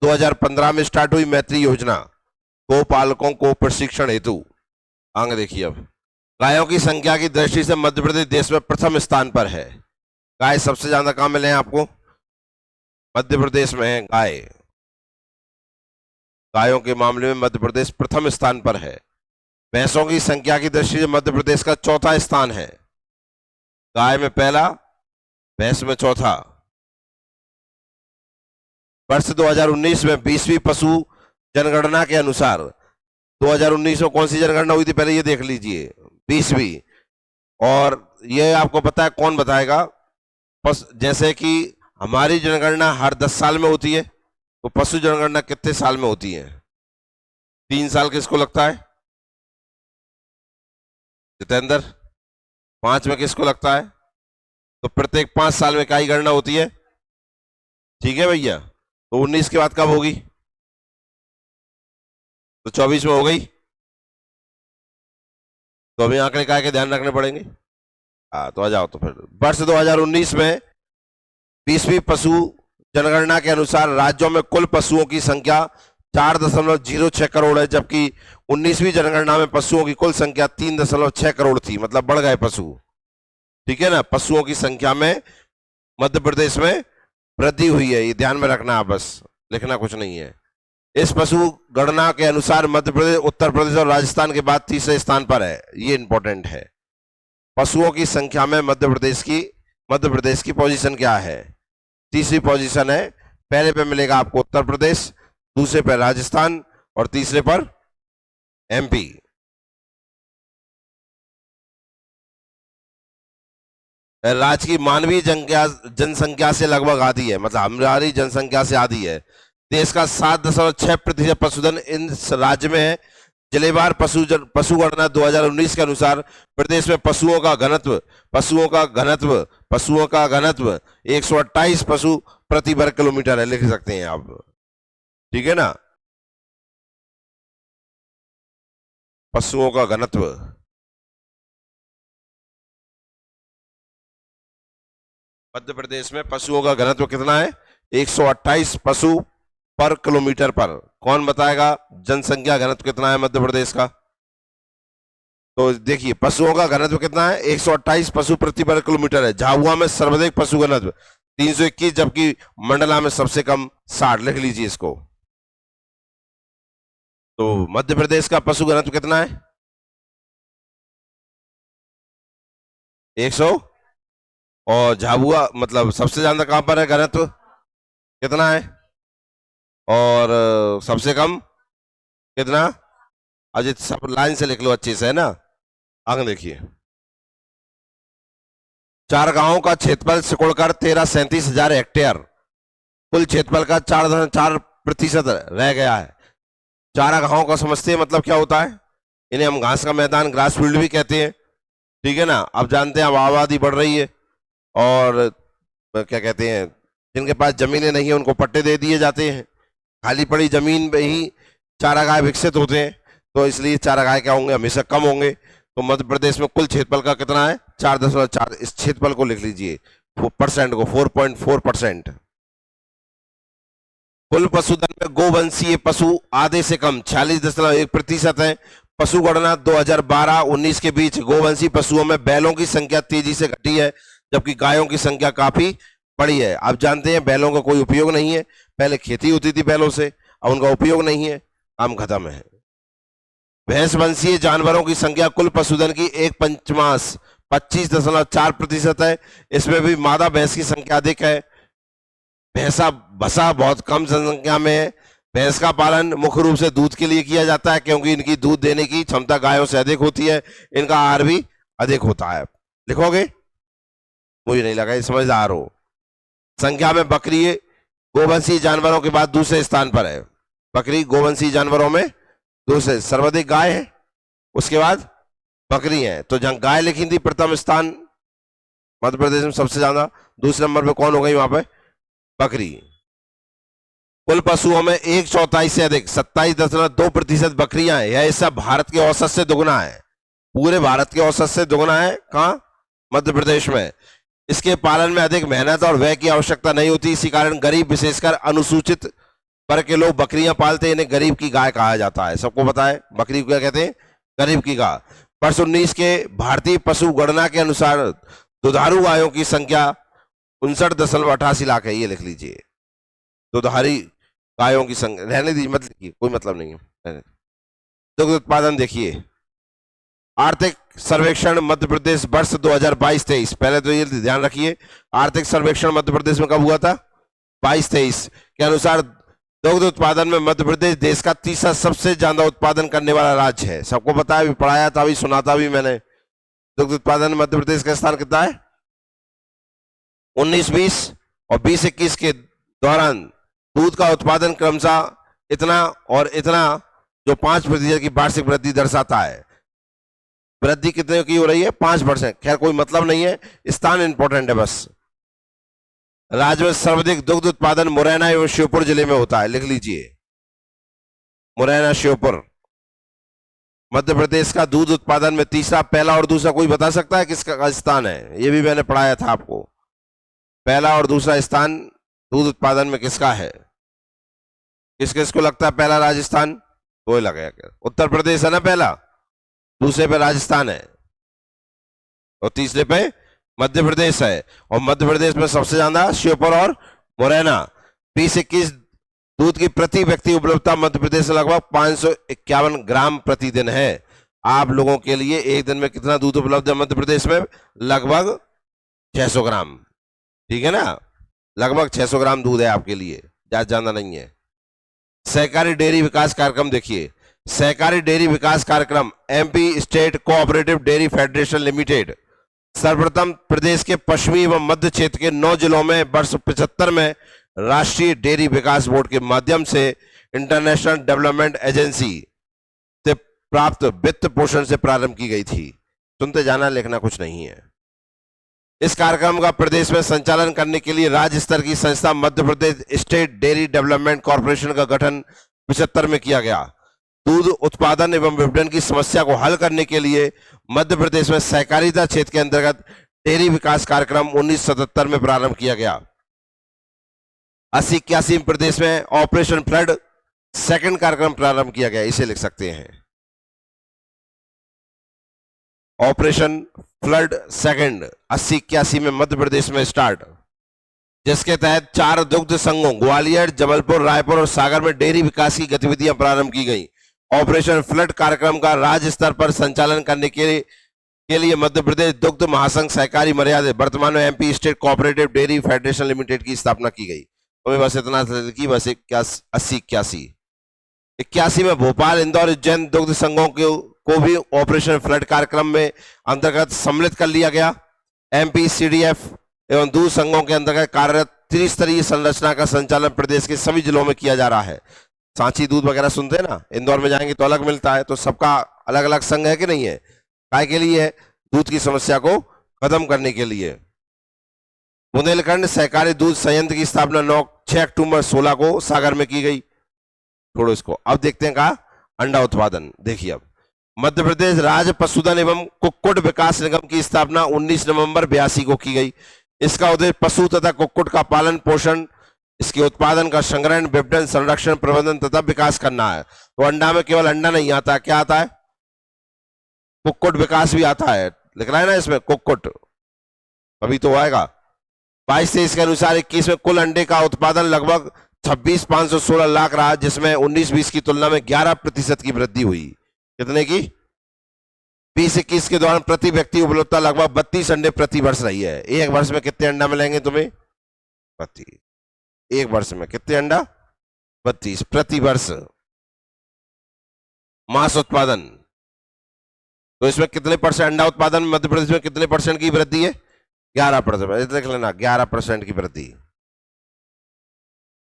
2015 में स्टार्ट हुई मैत्री योजना, गोपालकों को प्रशिक्षण हेतु। आगे देखिए, अब गायों की संख्या की दृष्टि से मध्य प्रदेश देश में प्रथम स्थान पर है। गाय सबसे ज्यादा कहां मिले हैं आपको? मध्य प्रदेश में है गाय। गायों के मामले में मध्य प्रदेश प्रथम स्थान पर है। भैंसों की संख्या की दृष्टि से मध्य प्रदेश का चौथा स्थान है। गाय में पहला, भैंस में चौथा। वर्ष 2019 में 20वीं पशु जनगणना के अनुसार, 2019 में कौन सी जनगणना हुई थी पहले ये देख लीजिए, 20वीं। और ये आपको पता है, कौन बताएगा? जैसे कि हमारी जनगणना हर 10 साल में होती है, तो पशु जनगणना कितने साल में होती है? 3 साल किसको लगता है? जितेंद्र। 5 में किसको लगता है? तो प्रत्येक 5 साल में क्या ही गणना होती है, ठीक है भैया। तो 19 के बाद कब होगी? तो 24 में हो गई। तो अभी आंकड़े क्या के ध्यान रखने पड़ेंगे। तो आ जाओ, तो फिर वर्ष 2019 में 20वीं पशु जनगणना के अनुसार राज्यों में कुल पशुओं की संख्या 4.06 करोड़ है, जबकि 19वीं जनगणना में पशुओं की कुल संख्या 3.6 करोड़ थी, मतलब बढ़ गए पशु, ठीक है ना। पशुओं की संख्या में मध्य प्रदेश में वृद्धि हुई है, ये ध्यान में रखना, आप बस लिखना कुछ नहीं है। इस पशु गणना के अनुसार मध्य प्रदेश, उत्तर प्रदेश और राजस्थान के बाद तीसरे स्थान पर है। ये इंपॉर्टेंट है। पशुओं की संख्या में मध्य प्रदेश की पोजीशन क्या है? तीसरी पोजीशन है। पहले पे मिलेगा आपको उत्तर प्रदेश, दूसरे पर राजस्थान और तीसरे पर एमपी। राज्य की मानवीय जनसंख्या से लगभग आधी है, मतलब हमारी जनसंख्या से आधी है। देश का 7.6% पशुधन इस राज्य में है। जिलेवार पशु गणना 2019 के अनुसार प्रदेश में पशुओं का घनत्व 128 पशु प्रति वर्ग किलोमीटर है। लिख सकते हैं आप, ठीक है ना। पशुओं का घनत्व मध्य प्रदेश में पशुओं का घनत्व कितना है? 128 पशु पर किलोमीटर पर। कौन बताएगा जनसंख्या घनत्व कितना है मध्य प्रदेश का? तो देखिए पशुओं का घनत्व कितना है? 128 पशु प्रति वर्ग किलोमीटर है। झाबुआ में सर्वाधिक पशु घनत्व 321, जबकि मंडला में सबसे कम 60। लिख लीजिए इसको। तो मध्य प्रदेश का पशु घनत्व कितना है? 100। और झाबुआ मतलब सबसे ज्यादा कहां पर है घनत्व कितना है? और सबसे कम कितना? अजित सब लाइन से लिख लो अच्छे से, है ना। आगे देखिए, 4 गांवों का क्षेत्रफल सिकुड़कर 13,37,000 हेक्टेयर, कुल क्षेत्रफल का 4.4% रह गया है। 4 गांवों का समझते हैं मतलब क्या होता है? इन्हें हम घास का मैदान, ग्रास फील्ड भी कहते हैं, ठीक है ना। अब जानते हैं अब आबादी बढ़ रही है और क्या कहते हैं, जिनके पास जमीनें नहीं है उनको पट्टे दे दिए जाते हैं। खाली पड़ी जमीन में ही चारागाह विकसित होते हैं, तो इसलिए चारागाह क्या होंगे? हमेशा कम होंगे। तो मध्य प्रदेश में कुल क्षेत्रफल का कितना है? 4.4। इस क्षेत्रफल को लिख लीजिए, परसेंट को 4.4%। कुल पशुधन में गोवंशीय पशु आधे से कम 46.1% है। पशु गणना 2012-19 के बीच गोवंशी पशुओं में बैलों की संख्या तेजी से घटी है, जबकि गायों की संख्या काफी बढ़ी है। आप जानते हैं बैलों का कोई उपयोग नहीं है। पहले खेती होती थी बैलों से, अब उनका उपयोग नहीं है, काम खत्म है। भैंस वंशीय जानवरों की संख्या कुल पशुधन की 1/5 25.4% है। इसमें भी मादा भैंस की संख्या अधिक है। भैंसा भसा बहुत कम जनसंख्या में है। भैंस का पालन मुख्य रूप से दूध के लिए किया जाता है, क्योंकि इनकी दूध देने की क्षमता गायों से अधिक होती है। इनका आहार भी अधिक होता है। लिखोगे? मुझे नहीं लगा ये समझदार हो। संख्या में बकरी गोवंशी जानवरों के बाद दूसरे स्थान पर है। बकरी गोवंशी जानवरों में दूसरे, सर्वाधिक गाय है, उसके बाद बकरी है। तो जहां गाय लिखी थी प्रथम स्थान मध्य प्रदेश में सबसे ज्यादा, दूसरे नंबर पे कौन हो गई? वहां पे बकरी। कुल पशुओं में 1/4 से अधिक 27.2% बकरियां हैं। यह हिस्सा भारत के औसत से दुगुना है। पूरे भारत के औसत से दुगुना है। कहां? मध्य प्रदेश में। इसके पालन में अधिक मेहनत और व्यय की आवश्यकता नहीं होती। इसी कारण गरीब, विशेषकर अनुसूचित वर्ग के लोग बकरियां पालते हैं। इन्हें गरीब की गाय कहा जाता है। सबको पता है बकरी को क्या कहते हैं? गरीब की गाय। वर्ष 19 के भारतीय पशु गणना के अनुसार दुधारू गायों की संख्या 59.88 लाख है। ये लिख लीजिए, दुधारी गायों की संख्या। रहने दीजिए, मत लिखिए, कोई मतलब नहीं है। दुग्ध उत्पादन देखिए, आर्थिक सर्वेक्षण मध्य प्रदेश वर्ष 2022-23, पहले तो ये ध्यान रखिए, आर्थिक सर्वेक्षण मध्य प्रदेश में कब हुआ था? 22-23 के अनुसार दुग्ध उत्पादन में मध्य प्रदेश देश का तीसरा सबसे ज्यादा उत्पादन करने वाला राज्य है। सबको पता है, अभी पढ़ाया था, अभी सुना था भी मैंने। दुग्ध उत्पादन में मध्य प्रदेश का स्थान कितना है? 19-20 और 20-21 के दौरान दूध का उत्पादन क्रमशः इतना और इतना, जो 5% की वार्षिक वृद्धि दर्शाता है। वृद्धि कितने की हो रही है? 5%। खैर कोई मतलब नहीं है, स्थान इंपॉर्टेंट है बस। राज्य में सर्वाधिक दुग्ध उत्पादन मुरैना एवं श्योपुर जिले में होता है। लिख लीजिए, मुरैना, श्योपुर। मध्य प्रदेश का दूध उत्पादन में तीसरा, पहला और दूसरा कोई बता सकता है किसका स्थान है? ये भी मैंने पढ़ाया था आपको। पहला और दूसरा स्थान दूध उत्पादन में किसका है? किस किस को लगता है पहला राजस्थान? कोई लगेगा, उत्तर प्रदेश है ना पहला, दूसरे पे राजस्थान है और तीसरे पे मध्य प्रदेश है। और मध्य प्रदेश में सबसे ज्यादा श्योपुर और मुरैना। 20-21 दूध की प्रति व्यक्ति उपलब्धता मध्य प्रदेश में लगभग 551 ग्राम प्रतिदिन है। आप लोगों के लिए एक दिन में कितना दूध उपलब्ध है मध्य प्रदेश में? लगभग 600 ग्राम। ठीक है ना, लगभग 600 ग्राम दूध है आपके लिए, ज्यादा नहीं है। सहकारी डेयरी विकास कार्यक्रम देखिए, सहकारी डेयरी विकास कार्यक्रम MP state cooperative dairy federation limited सर्वप्रथम प्रदेश के पश्चिमी एवं मध्य क्षेत्र के 9 जिलों में वर्ष 75 में राष्ट्रीय डेयरी विकास बोर्ड के माध्यम से इंटरनेशनल डेवलपमेंट एजेंसी से प्राप्त वित्त पोषण से प्रारंभ की गई थी। सुनते जाना, लिखना कुछ नहीं है। इस कार्यक्रम का प्रदेश में संचालन करने के लिए राज्य स्तर की संस्था Madhya Pradesh state dairy development corporation का गठन 75 में किया गया। दूध उत्पादन एवं विपणन की समस्या को हल करने के लिए मध्य प्रदेश में सहकारिता क्षेत्र के अंतर्गत डेयरी विकास कार्यक्रम 1977 में प्रारंभ किया गया। 80-81 में प्रदेश में ऑपरेशन फ्लड सेकंड कार्यक्रम प्रारंभ किया गया, इसे लिख सकते हैं, ऑपरेशन फ्लड सेकंड 80-81 में मध्य प्रदेश में स्टार्ट, जिसके तहत 4 दुग्ध संघों ग्वालियर, जबलपुर, रायपुर और सागर में डेयरी विकास की गतिविधियां प्रारंभ की गई। ऑपरेशन फ्लड कार्यक्रम का राज्य स्तर पर संचालन करने के लिए मध्य प्रदेश दुग्ध महासंघ सहकारी मर्यादित वर्तमान में MP state cooperative dairy federation limited की स्थापना की गई। तो बस इतना की, बस 81 में भोपाल, इंदौर, उज्जैन दुग्ध संघों को भी ऑपरेशन फ्लड कार्यक्रम में अंतर्गत सम्मिलित कर लिया गया। एमपी सीडीएफ एवं दूध संघों के अंतर्गत कार्यरत त्रिस्तरीय संरचना का संचालन प्रदेश के सभी जिलों में किया जा रहा है। सांची दूध वगैरह सुनते हैं ना, इंदौर में जाएंगे तो अलग मिलता है, तो सबका अलग अलग संघ है कि नहीं है? काय के लिए है? दूध की समस्या को खत्म करने के लिए। बुंदेलखंड सहकारी दूध संयंत्र की स्थापना 6 अक्टूबर 16 को सागर में की गई। छोड़ो इसको, अब देखते हैं कहा अंडा उत्पादन। देखिए, अब मध्य प्रदेश राज्य पशुधन एवं कुक्कुट विकास निगम की स्थापना 19 नवंबर 82 को की गई। इसका उद्देश्य पशु तथा कुक्कुट का पालन पोषण, इसके उत्पादन का संग्रहण, विपणन, संरक्षण, प्रबंधन तथा विकास करना है। तो अंडा में केवल अंडा नहीं आता, क्या आता है? कुक्कुट विकास भी आता है, लिख रहा है ना इसमें कुक्कुट, अभी तो आएगा। 22-23 के अनुसार 21 में कुल अंडे का उत्पादन लगभग 26,516 लाख रहा, जिसमें 19-20 की तुलना में 11% की वृद्धि हुई। कितने की? 20-21 के दौरान प्रति व्यक्ति उपलब्धता लगभग 32 अंडे प्रति वर्ष रही है। एक वर्ष में कितने अंडा मिलेंगे तुम्हें? 32। एक वर्ष में कितने अंडा? 32 प्रति वर्ष। मांस उत्पादन, तो इसमें कितने परसेंट अंडा उत्पादन मध्य प्रदेश में कितने परसेंट की वृद्धि है? 11%। देख लेना, 11% की वृद्धि।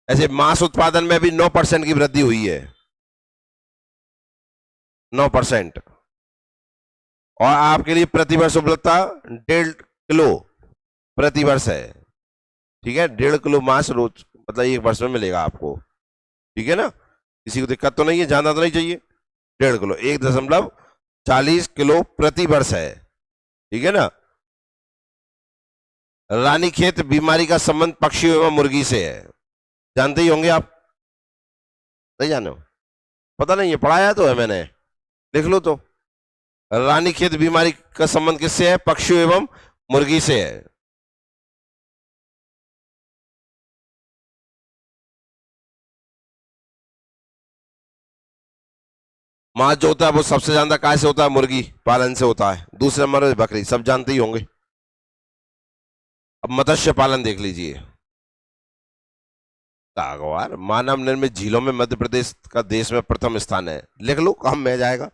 ऐसे मांस उत्पादन में भी 9% की वृद्धि हुई है, 9%। और आपके लिए प्रति वर्ष उपलब्धता 1.5 किलो प्रति वर्ष है। ठीक है, 1.5 किलो मांस रोज मतलब एक वर्ष में मिलेगा आपको। ठीक है ना, किसी को दिक्कत तो नहीं है, ज्यादा तो नहीं चाहिए। 1.5 किलो 1.40 किलो प्रति वर्ष है। ठीक है ना। रानीखेत बीमारी का संबंध पक्षियों एवं मुर्गी से है, जानते ही होंगे आप, नहीं जाने हो? पता नहीं है, पढ़ाया तो है मैंने, लिख लो तो। रानीखेत बीमारी का संबंध किससे है? पक्षियों एवं मुर्गी से है। मांस जो होता है वो सबसे ज्यादा काय से होता है? मुर्गी पालन से होता है। दूसरे नंबर पर बकरी, सब जानते ही होंगे। अब मत्स्य पालन देख लीजिए। तागवार मानव निर्मित झीलों में मध्य प्रदेश का देश में प्रथम स्थान है, लिख लो, काम में जाएगा।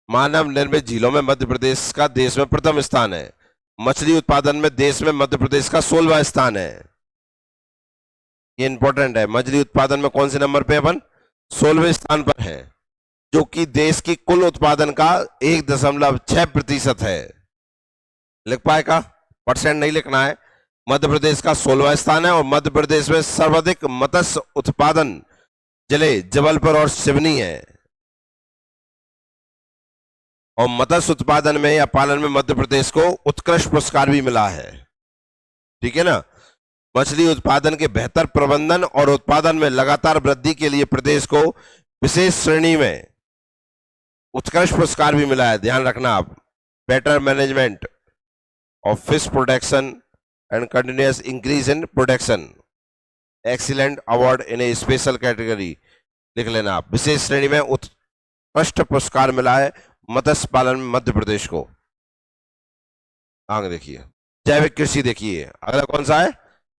मानव निर्मित झीलों में मध्य प्रदेश का देश में प्रथम स्थान है। मछली उत्पादन में देश में मध्य प्रदेश का 16वां स्थान है। ये इंपॉर्टेंट है, मछली उत्पादन में कौन से नंबर पे अपन? 16वें स्थान पर है, जो कि देश की कुल उत्पादन का 1.6% है। लिख पाएगा? परसेंट नहीं लिखना है। मध्य प्रदेश का 16वां स्थान है और मध्य प्रदेश में सर्वाधिक मत्स्य उत्पादन जिले जबलपुर और सिवनी है। और मत्स्य उत्पादन में या पालन में मध्य प्रदेश को उत्कृष्ट पुरस्कार भी मिला है। ठीक है ना। मछली उत्पादन के बेहतर प्रबंधन और उत्पादन में लगातार वृद्धि के लिए प्रदेश को विशेष श्रेणी में उत्कृष्ट पुरस्कार भी मिला है, ध्यान रखना आप। Better management of fish production and continuous increase in production, excellent award in A special category, लिख लेना आप। विशेष श्रेणी में उत्कृष्ट पुरस्कार मिला है मत्स्य पालन में मध्य प्रदेश को। आगे देखिए जैविक कृषि, देखिए अगला कौन सा है,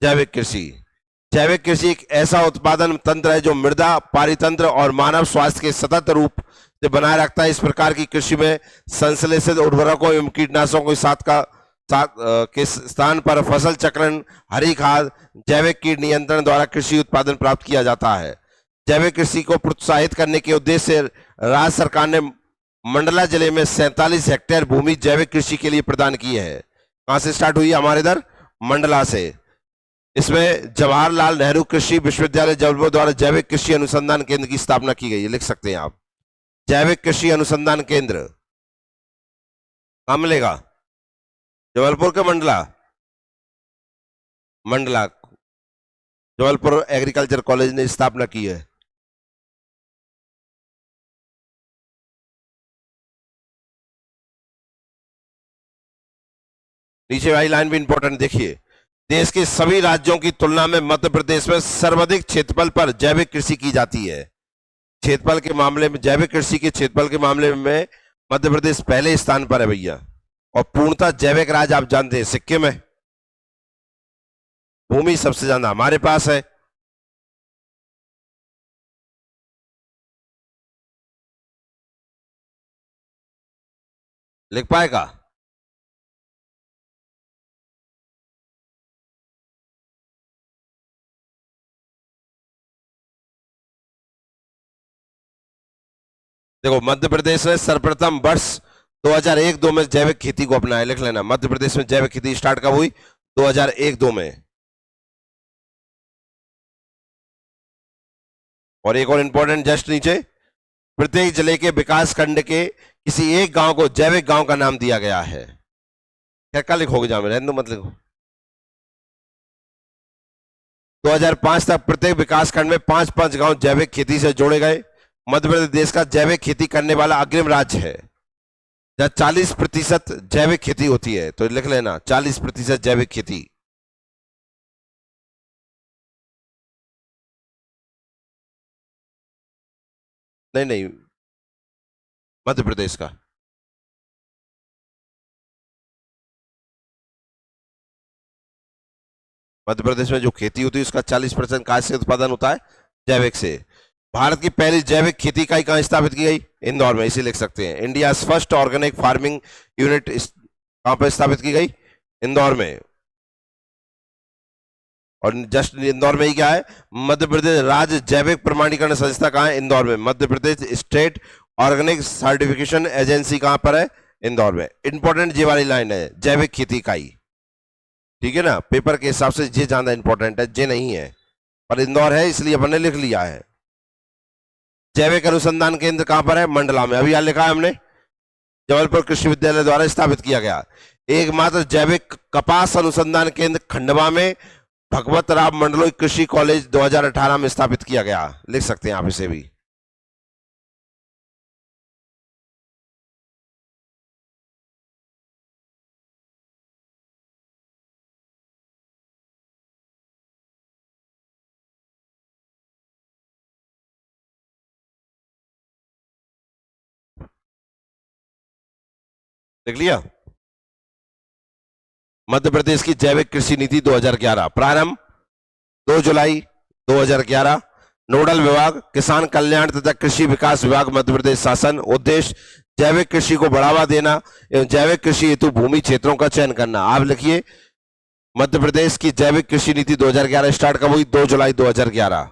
जैविक कृषि। जैविक कृषि एक ऐसा उत्पादन तंत्र है जो मृदा पारितंत्र और मानव स्वास्थ्य के सतत रूप से बनाए रखता है। इस प्रकार की कृषि में संश्लेषित उर्वरकों एवं कीटनाशकों के के स्थान पर फसल चक्रण, हरी खाद, जैविक कीट नियंत्रण द्वारा कृषि उत्पादन प्राप्त किया जाता है। जैविक कृषि को प्रोत्साहित करने के उद्देश्य से राज्य सरकार ने मंडला जिले में 47 हेक्टेयर भूमि जैविक कृषि के लिए प्रदान की है। कहां से स्टार्ट हुई, हमारे इधर मंडला से। इसमें जवाहरलाल नेहरू कृषि विश्वविद्यालय जबलपुर द्वारा जैविक कृषि अनुसंधान केंद्र की स्थापना की गई है, लिख सकते हैं आप। जैविक कृषि अनुसंधान केंद्र कहां मिलेगा, जबलपुर के मंडला, मंडला जबलपुर एग्रीकल्चर कॉलेज ने स्थापना की है। नीचे वाली लाइन भी इंपॉर्टेंट देखिए, देश के सभी राज्यों की तुलना में मध्य प्रदेश में सर्वाधिक क्षेत्रफल पर जैविक कृषि की जाती है। क्षेत्रफल के मामले में, जैविक कृषि के क्षेत्रफल के मामले में मध्य प्रदेश पहले स्थान पर है भैया। और पूर्णतः जैविक राज्य आप जानते हैं सिक्किम है, भूमि सबसे ज्यादा हमारे पास है। लिख पाएगा, देखो मध्य प्रदेश ने सर्वप्रथम वर्ष 2001-2 में जैविक खेती को अपनाया, लिख लेना। मध्य प्रदेश में जैविक खेती स्टार्ट कब हुई, 2001-2 में। और एक और इंपॉर्टेंट जस्ट नीचे, प्रत्येक जिले के विकास खंड के किसी एक गांव को जैविक गांव का नाम दिया गया है। क्या लिखोगे जहां में, मत लिखो। 2005 तक प्रत्येक विकास खंड में 5-5 गांव जैविक खेती से जोड़े गए। मध्य प्रदेश देश का जैविक खेती करने वाला अग्रिम राज्य है, जहां 40% जैविक खेती होती है। तो लिख लेना 40% जैविक खेती। नहीं नहीं, मध्य प्रदेश का। मध्य प्रदेश में जो खेती होती है उसका 40% कहां से उत्पादन होता है, जैविक से। भारत की पहली जैविक खेती इकाई कहां स्थापित की गई, इंदौर में, इसे लिख सकते हैं। India first organic farming unit कहां पर स्थापित की गई, इंदौर में। और जस्ट इंदौर में ही क्या है, मध्य प्रदेश राज्य जैविक प्रमाणीकरण संस्था कहां है, इंदौर में। Madhya Pradesh state organic certification agency कहां पर है, इंदौर में। इंपॉर्टेंट ये वाली लाइन है, जैविक खेती इकाई, ठीक है ना। पेपर के हिसाब से ये ज्यादा इंपॉर्टेंट है, ये नहीं है, पर इंदौर है इसलिए अपने लिख लिया है। जैविक अनुसंधान केंद्र कहां पर है, मंडला में। अभी यहां लिखा है हमने, जबलपुर कृषि विद्यालय द्वारा स्थापित किया गया। एकमात्र जैविक कपास अनुसंधान केंद्र खंडवा में भगवत राम मंडलोई कृषि कॉलेज 2018 में स्थापित किया गया, लिख सकते हैं आप इसे भी। देख लिया, मध्य प्रदेश की जैविक कृषि नीति 2011, प्रारंभ 2 जुलाई 2011। नोडल विभाग किसान कल्याण तथा कृषि विकास विभाग मध्य प्रदेश शासन। उद्देश्य जैविक कृषि को बढ़ावा देना एवं जैविक कृषि हेतु भूमि क्षेत्रों का चयन करना। आप लिखिए, मध्य प्रदेश की जैविक कृषि नीति 2011 स्टार्ट कब हुई, 2 जुलाई 2011।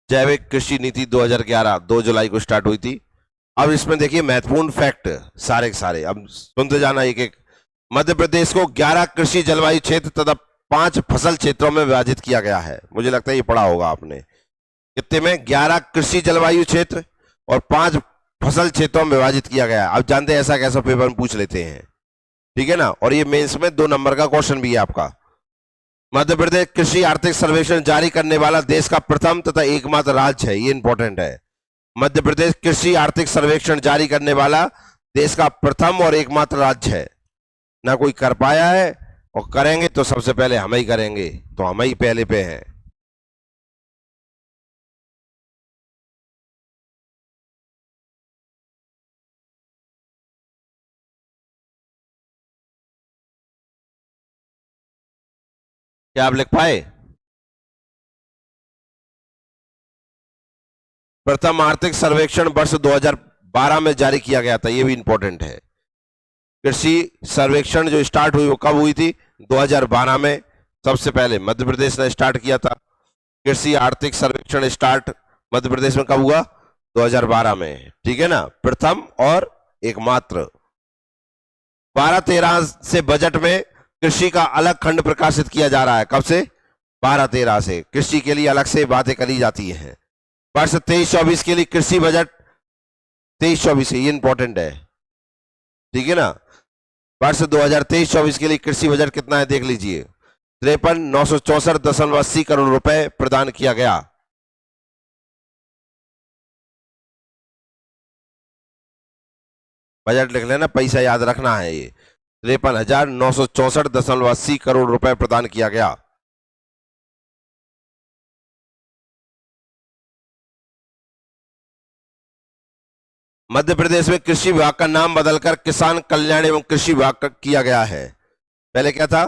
जैविक कृषि नीति 2011 2 जुलाई को स्टार्ट हुई थी। अब इसमें देखिए महत्वपूर्ण फैक्ट सारे के सारे, अब सुनते जाना एक एक। मध्य प्रदेश को 11 कृषि जलवायु क्षेत्र तथा 5 फसल क्षेत्रों में विभाजित किया गया है। मुझे लगता है ये पढ़ा होगा आपने। कितने में, 11 कृषि जलवायु क्षेत्र और 5 फसल क्षेत्रों में विभाजित किया गया है। अब जानते हैं ऐसा कैसा पेपर में पूछ लेते हैं, ठीक है ना। और ये मेंस में 2 नंबर का क्वेश्चन भी है आपका। मध्य प्रदेश कृषि आर्थिक सर्वेक्षण जारी करने वाला देश का प्रथम तथा एकमात्र राज्य है, ये इंपॉर्टेंट है। मध्य प्रदेश कृषि आर्थिक सर्वेक्षण जारी करने वाला देश का प्रथम और एकमात्र राज्य है। ना कोई कर पाया है, और करेंगे तो सबसे पहले हम ही करेंगे, तो हम ही पहले पे हैं। क्या आप लिख पाए? प्रथम आर्थिक सर्वेक्षण वर्ष 2012 में जारी किया गया था, यह भी इंपॉर्टेंट है। कृषि सर्वेक्षण जो स्टार्ट हुई वो कब हुई थी? 2012 में सबसे पहले मध्य प्रदेश ने स्टार्ट किया था। कृषि आर्थिक सर्वेक्षण स्टार्ट मध्य प्रदेश में कब हुआ? 2012 में, ठीक है ना, प्रथम और एकमात्र। 12-13 से बजट में कृषि का अलग खंड प्रकाशित किया जा रहा है। कब से? 12-13 से कृषि के लिए अलग से बातें करी जाती हैं। वर्ष 23-24 के लिए कृषि बजट 23-24, ये इंपॉर्टेंट है, ठीक है ना। वर्ष 2023-24 के लिए कृषि बजट कितना है देख लीजिए, 53,964.80 करोड़ रुपए प्रदान किया गया। बजट लिख लेना, पैसा याद रखना है, ये 53,964.80 करोड़ रुपए प्रदान किया गया। मध्य प्रदेश में कृषि विभाग का नाम बदलकर किसान कल्याण एवं कृषि विभाग किया गया है। पहले क्या था?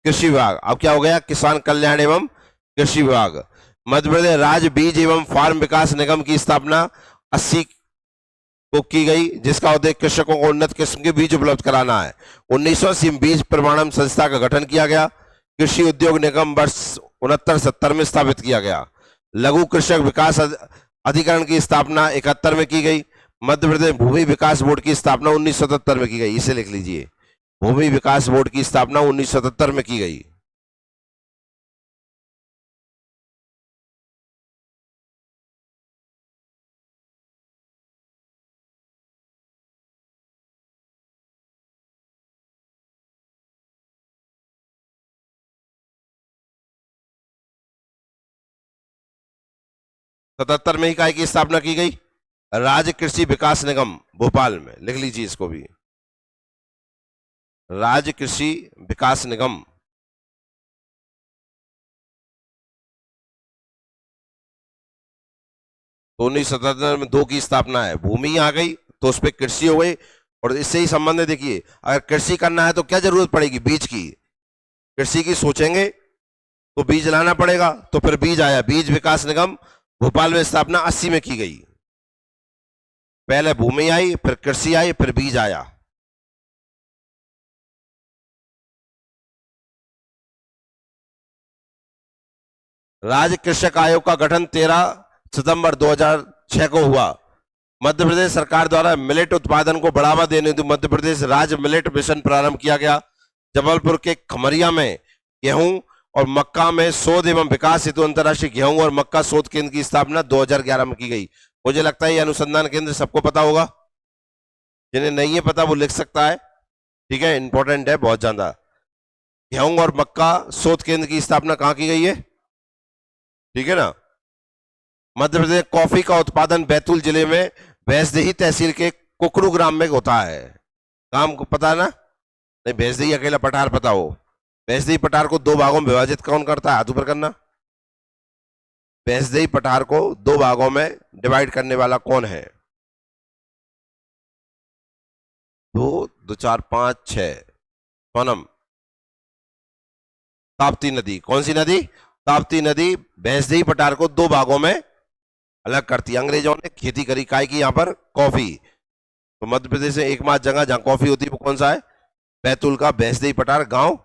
कृषि विभाग, अब क्या हो गया? किसान कल्याण एवं कृषि विभाग। मध्य प्रदेश राज्य बीज एवं फार्म विकास निगम की स्थापना 80 को की गई, जिसका उद्देश्य कृषकों को उन्नत किस्म के बीज उपलब्ध कराना है। 1980 में बीज प्रमाणन संस्था का गठन किया गया। कृषि उद्योग निगम वर्ष 69-70 में स्थापित किया गया। लघु कृषक विकास अधिकरण की स्थापना 71 में की गई। मध्य प्रदेश भूमि विकास बोर्ड की स्थापना 1977 में की गई, इसे लिख लीजिए, भूमि विकास बोर्ड की स्थापना 1977 में की गई। सतहत्तर में ही काय की स्थापना की गई? राज्य कृषि विकास निगम भोपाल में, लिख लीजिए इसको भी, राज्य कृषि विकास निगम। तो 1977 में 2 की स्थापना है। भूमि आ गई तो उस पर कृषि हो गई, और इससे ही संबंध है। देखिए, अगर कृषि करना है तो क्या जरूरत पड़ेगी? बीज की। कृषि की सोचेंगे तो बीज लाना पड़ेगा, तो फिर बीज आया, बीज विकास निगम भोपाल में स्थापना 80 में की गई। पहले भूमि आई, फिर कृषि आई, फिर बीज आया। राज्य कृषक आयोग का गठन 13 सितंबर 2006 को हुआ। मध्य प्रदेश सरकार द्वारा मिलेट उत्पादन को बढ़ावा देने हेतु मध्य प्रदेश राज्य मिलेट मिशन प्रारंभ किया गया। जबलपुर के खमरिया में गेहूं और मक्का में शोध एवं विकास हेतु अंतर्राष्ट्रीय गेहूं और मक्का शोध केंद्र की स्थापना 2011 में की गई। मुझे लगता है ये अनुसंधान केंद्र सबको पता होगा, जिन्हें नहीं है पता वो लिख सकता है, ठीक है, इंपॉर्टेंट है बहुत ज्यादा। गेहूं और मक्का शोध केंद्र की स्थापना कहां की गई है? ठीक है ना। मध्य प्रदेश कॉफी का उत्पादन बैतूल जिले में भैंसदेही तहसील के कुकरू ग्राम में होता है। काम को पता है ना? नहीं, भैंसदेही अकेला पठार पता हो। भैंसदेही पठार को 2 भागों में विभाजित कौन करता है? हाथ ऊपर करना। भैंसदेही पठार को 2 भागों में डिवाइड करने वाला कौन है? 2, 2, 4, 5, 6। सोनम, ताप्ती नदी। कौन सी नदी? ताप्ती नदी भैंसदेही पठार को 2 भागों में अलग करती है। अंग्रेजों ने खेती करी काय की? यहां पर कॉफी। तो मध्य प्रदेश में एकमात्र जगह जहां कॉफी होती है वो कौन सा है? बैतूल का भैंसदेही पठार गांव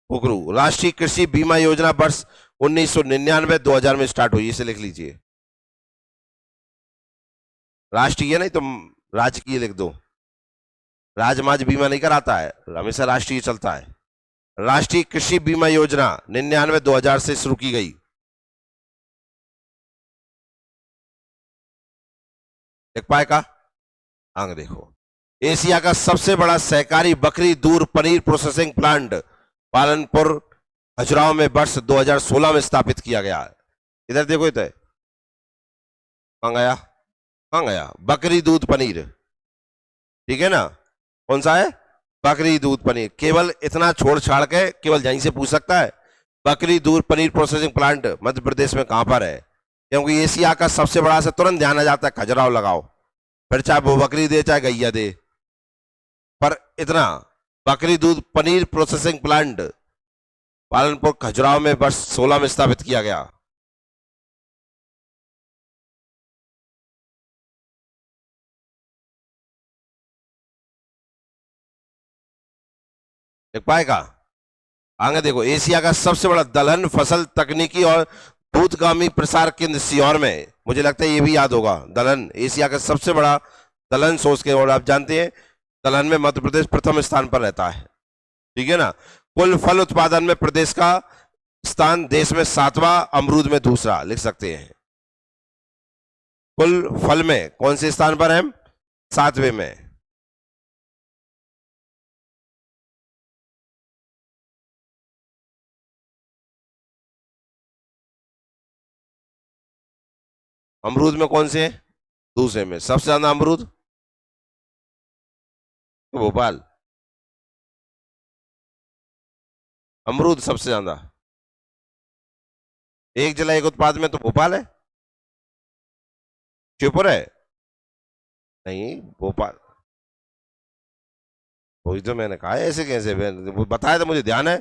कुकरू। राष्ट्रीय कृषि बीमा योजना वर्ष 1999-2000 में स्टार्ट हुई, इसे लिख लीजिए। राष्ट्रीय नहीं तो राजकीय लिख दो, राजमाज बीमा नहीं कराता है, हमेशा राष्ट्रीय चलता है। राष्ट्रीय कृषि बीमा योजना 99-2000 से शुरू की गई। देख पाएगा? आगे देखो, एशिया का सबसे बड़ा सहकारी बकरी दूध पनीर प्रोसेसिंग प्लांट पालनपुर खजुराहो में वर्ष 2016 में स्थापित किया गया है। इधर देखो, इधर कहां गया? कहाँ गया? बकरी दूध पनीर, ठीक है ना, कौन सा है? बकरी दूध पनीर। केवल इतना छोड़ छाड़ के केवल यहीं से पूछ सकता है, बकरी दूध पनीर प्रोसेसिंग प्लांट मध्य प्रदेश में कहां पर है? क्योंकि एशिया का सबसे बड़ा, से तुरंत ध्यान आ जाता है, खजुराहो लगाओ, फिर चाहे वो बकरी दे चाहे गैया दे, पर इतना बकरी दूध पनीर प्रोसेसिंग प्लांट पालनपुर खजुराहो में वर्ष 16 में स्थापित किया गया। देख पाएगा? आगे देखो, एशिया का सबसे बड़ा दलहन फसल तकनीकी और दूधगामी प्रसार केंद्र सीहोर में, मुझे लगता है ये भी याद होगा, दलहन एशिया का सबसे बड़ा दलहन सोच के, और आप जानते हैं दलहन में मध्य प्रदेश प्रथम स्थान पर रहता है, ठीक है ना। कुल फल उत्पादन में प्रदेश का स्थान देश में 7वां, अमरूद में दूसरा, लिख सकते हैं। कुल फल में कौन से स्थान पर है? 7वें में। अमरूद में कौन से है? दूसरे में। सबसे ज्यादा अमरूद तो भोपाल, अमरूद सबसे ज्यादा एक जिला एक उत्पाद में तो भोपाल है, श्योपुर है नहीं, भोपाल। वही तो मैंने कहा है, ऐसे कैसे? वो बताया तो मुझे ध्यान है,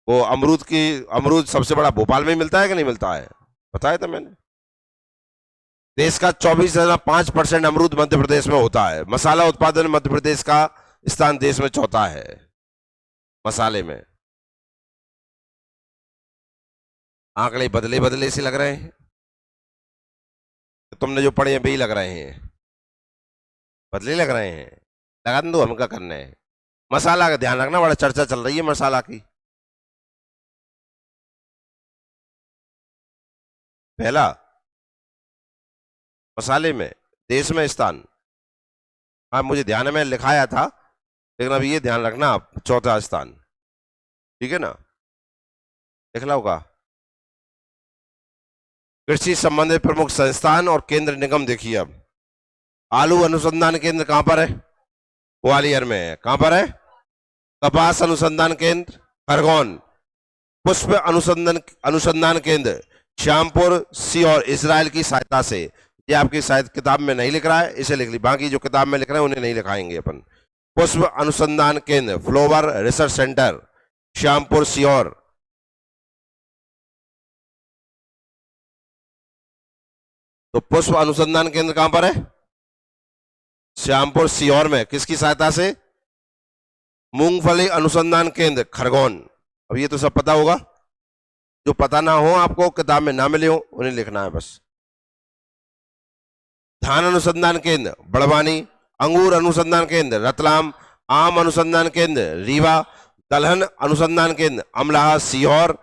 वो अमरूद सबसे बड़ा भोपाल में ही मिलता है कि नहीं मिलता है, बताया था मैंने। देश का 24.5% अमरूद मध्य प्रदेश में होता है। मसाला उत्पादन में मध्य प्रदेश का स्थान देश में चौथा है, मसाले में। आंकड़े बदले बदले से लग रहे हैं, तुमने जो पढ़े हैं वही लग रहे हैं, बदले लग रहे हैं, लगा दो, हम क्या करने हैं। मसाला का ध्यान रखना, बड़ा चर्चा चल रही है मसाला की। पहला मसाले में देश में स्थान, हाँ मुझे ध्यान में लिखाया था, लेकिन अब ये ध्यान रखना आप, चौथा स्थान, ठीक है ना, लिख ला होगा। कृषि संबंधित प्रमुख संस्थान और केंद्र निगम देखिए अब। आलू अनुसंधान केंद्र कहां पर है? ग्वालियर में है। कहां पर है? कपास अनुसंधान केंद्र खरगोन। पुष्प अनुसंधान अनुसंधान केंद्र श्यामपुर सीहोर, इजराइल की सहायता से। ये आपकी शायद किताब में नहीं लिख रहा है, इसे लिख ली, बाकी जो किताब में लिख रहे हैं उन्हें नहीं लिखाएंगे अपन। पुष्प अनुसंधान केंद्र flower research centre Shyampur Sehore. तो पुष्प अनुसंधान केंद्र कहां पर है? श्यामपुर सीहोर में। किसकी सहायता से? मूंगफली अनुसंधान केंद्र खरगोन। अब ये तो सब पता होगा, जो पता ना हो आपको किताब में ना मिले हो उन्हें लिखना है बस। धान अनुसंधान केंद्र बड़वानी, अंगूर अनुसंधान केंद्र रतलाम, आम अनुसंधान केंद्र रीवा, दलहन अनुसंधान केंद्र अमलाहा सीहोर,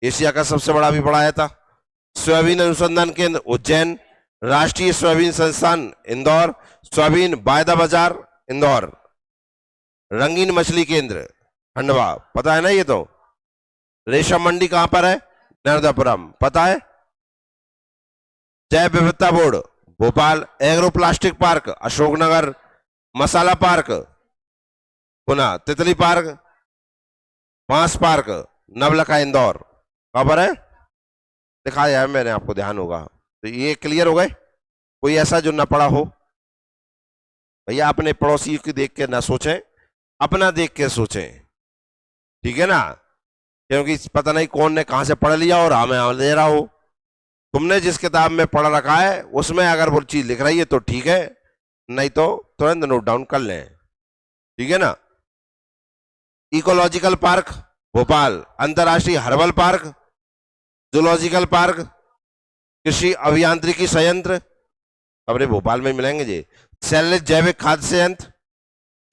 एशिया का सबसे बड़ा भी पढ़ाया था। सोयाबीन अनुसंधान केंद्र उज्जैन, राष्ट्रीय सोयाबीन संस्थान इंदौर, सोयाबीन वायदा बाजार इंदौर, रंगीन मछली केंद्र खंडवा, पता है ना ये तो। रेशम मंडी कहां पर है? नर्मदापुरम, पता है। जैव विविधता board Bhopal, agro plastic park Ashoknagar, masala park पुनः तितली पार्क, बांस पार्क नवलखा इंदौर। कहां पर है? दिखाया है मैंने आपको, ध्यान होगा। तो ये क्लियर हो गए? कोई ऐसा जो ना पढ़ा हो? भैया अपने पड़ोसी की देख के ना सोचें, अपना देख के सोचें, ठीक है ना, क्योंकि पता नहीं कौन ने कहां से पढ़ लिया और हमें दे रहा हो। तुमने जिस किताब में पढ़ रखा है उसमें अगर वो चीज लिख रही है तो ठीक है, नहीं तो तुरंत नोट डाउन कर लें, ठीक है ना। इकोलॉजिकल पार्क भोपाल, अंतर्राष्ट्रीय हर्बल पार्क, जूलॉजिकल पार्क, कृषि अभियांत्रिकी संयंत्र अपने भोपाल में मिलेंगे जी। सेल्युलोज जैविक खाद्य संयंत्र,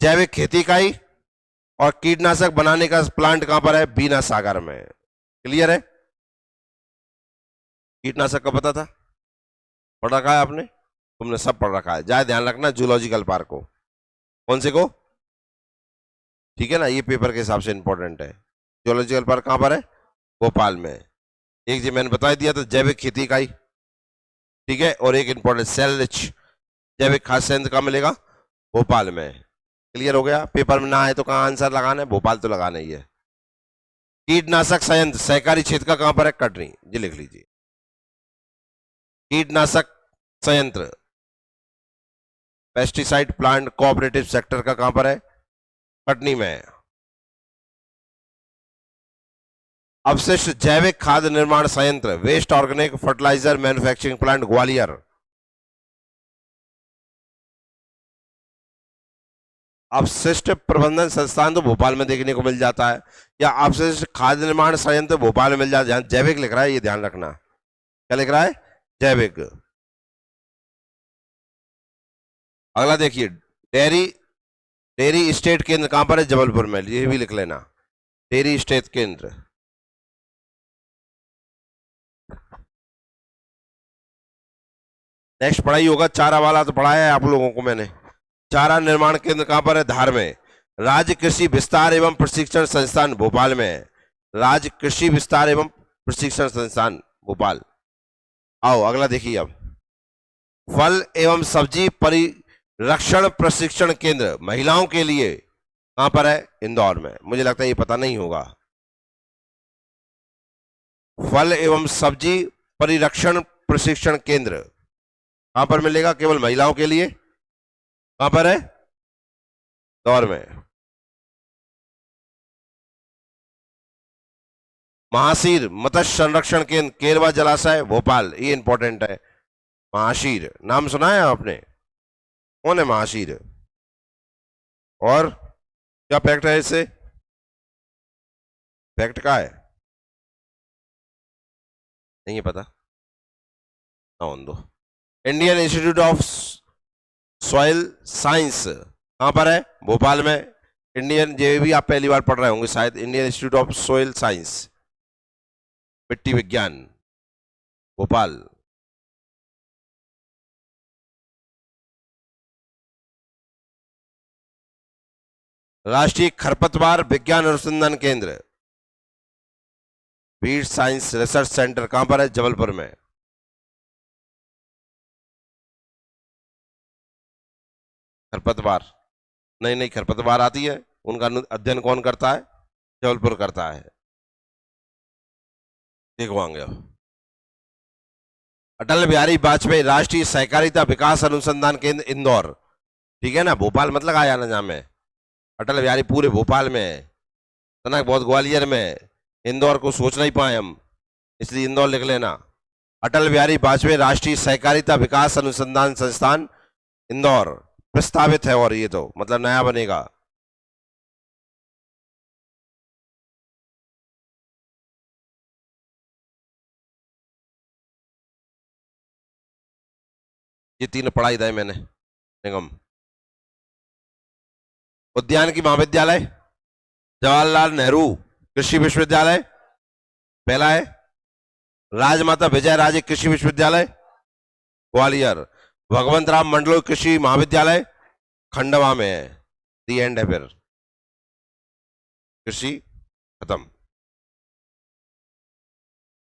जैविक खेती इकाई और कीटनाशक बनाने का प्लांट कहां पर है? बीना सागर में। क्लियर है? कीटनाशक का पता था? पढ़ रखा है आपने? तुमने सब पढ़ रखा है, जाए ध्यान रखना जूलॉजिकल पार्क को। कौन से को? ठीक है ना, ये पेपर के हिसाब से इंपॉर्टेंट है। जूलॉजिकल पार्क कहां पर है? भोपाल में। एक जी मैंने बता दिया था, जैविक खेती इकाई ठीक है, और एक इंपॉर्टेंट सेल रिच जैविक खाद्य संयंत्र कहाँ मिलेगा? भोपाल में। क्लियर हो गया? पेपर में ना आए तो कहाँ आंसर लगाना है? भोपाल तो लगाना ही है। कीटनाशक संयंत्र सहकारी क्षेत्र का कहां पर है? कटनी। जी लिख लीजिए। कीटनाशक संयंत्र पेस्टिसाइड प्लांट कोऑपरेटिव सेक्टर का कहां पर है? कटनी में है। अवशिष्ट जैविक खाद्य निर्माण संयंत्र waste organic fertilizer manufacturing plant Gwalior. अपशिष्ट प्रबंधन संस्थान तो भोपाल में देखने को मिल जाता है, या अपशिष्ट खाद्य निर्माण संयंत्र भोपाल में मिल जाता है। जैविक लिख रहा है, ये ध्यान रखना। क्या लिख रहा है? जैविक। अगला देखिए, डेयरी डेयरी स्टेट केंद्र कहां पर है? जबलपुर में। ये भी लिख लेना, डेयरी स्टेट केंद्र। नेक्स्ट पढ़ाई होगा चारा वाला, तो पढ़ाया है आप लोगों को मैंने। चारा निर्माण केंद्र कहां पर है? धार में। राज्य कृषि विस्तार एवं प्रशिक्षण संस्थान भोपाल में है। राज्य कृषि विस्तार एवं प्रशिक्षण संस्थान भोपाल। आओ अगला देखिए अब, फल एवं सब्जी परिरक्षण प्रशिक्षण केंद्र महिलाओं के लिए कहां पर है? इंदौर में। मुझे लगता है ये पता नहीं होगा। फल एवं सब्जी परिरक्षण प्रशिक्षण केंद्र कहां पर मिलेगा? केवल महिलाओं के लिए। कहां पर है? इंदौर में। महाशीर मत्स्य संरक्षण केंद्र केरवा जलाशय भोपाल। ये इंपॉर्टेंट है। महाशीर नाम सुना है आपने? कौन है महाशीर? और क्या फैक्ट है इससे? फैक्ट का है? नहीं है पता? ऑन दो। Indian institute of soil science कहां पर है? भोपाल में। इंडियन, ये भी आप पहली बार पढ़ रहे होंगे शायद, Indian institute of soil science मिट्टी विज्ञान भोपाल। राष्ट्रीय खरपतवार विज्ञान अनुसंधान केंद्र वीड साइंस रिसर्च सेंटर कहां पर है? जबलपुर में। खरपतवार नहीं नहीं, खरपतवार आती है, उनका अध्ययन कौन करता है? जबलपुर करता है। देखवाएंगे अब। अटल बिहारी वाजपेयी राष्ट्रीय सहकारिता विकास अनुसंधान केंद्र इंदौर। ठीक है ना, भोपाल मत लगाया ना नाम है। अटल बिहारी पूरे भोपाल में है, तनक बहुत ग्वालियर में है। इंदौर को सोच नहीं पाए हम, इसलिए इंदौर लिख लेना। अटल बिहारी वाजपेयी राष्ट्रीय सहकारिता विकास अनुसंधान संस्थान इंदौर प्रस्तावित है, और ये तो मतलब नया बनेगा। ये तीन पढ़ाई था मैंने। निगम उद्यान की महाविद्यालय जवाहरलाल नेहरू कृषि विश्वविद्यालय पहला है। राजमाता विजय राजे कृषि विश्वविद्यालय ग्वालियर। भगवंत राम मंडलोई कृषि महाविद्यालय खंडवा में है। दी एंड है, फिर कृषि खत्म।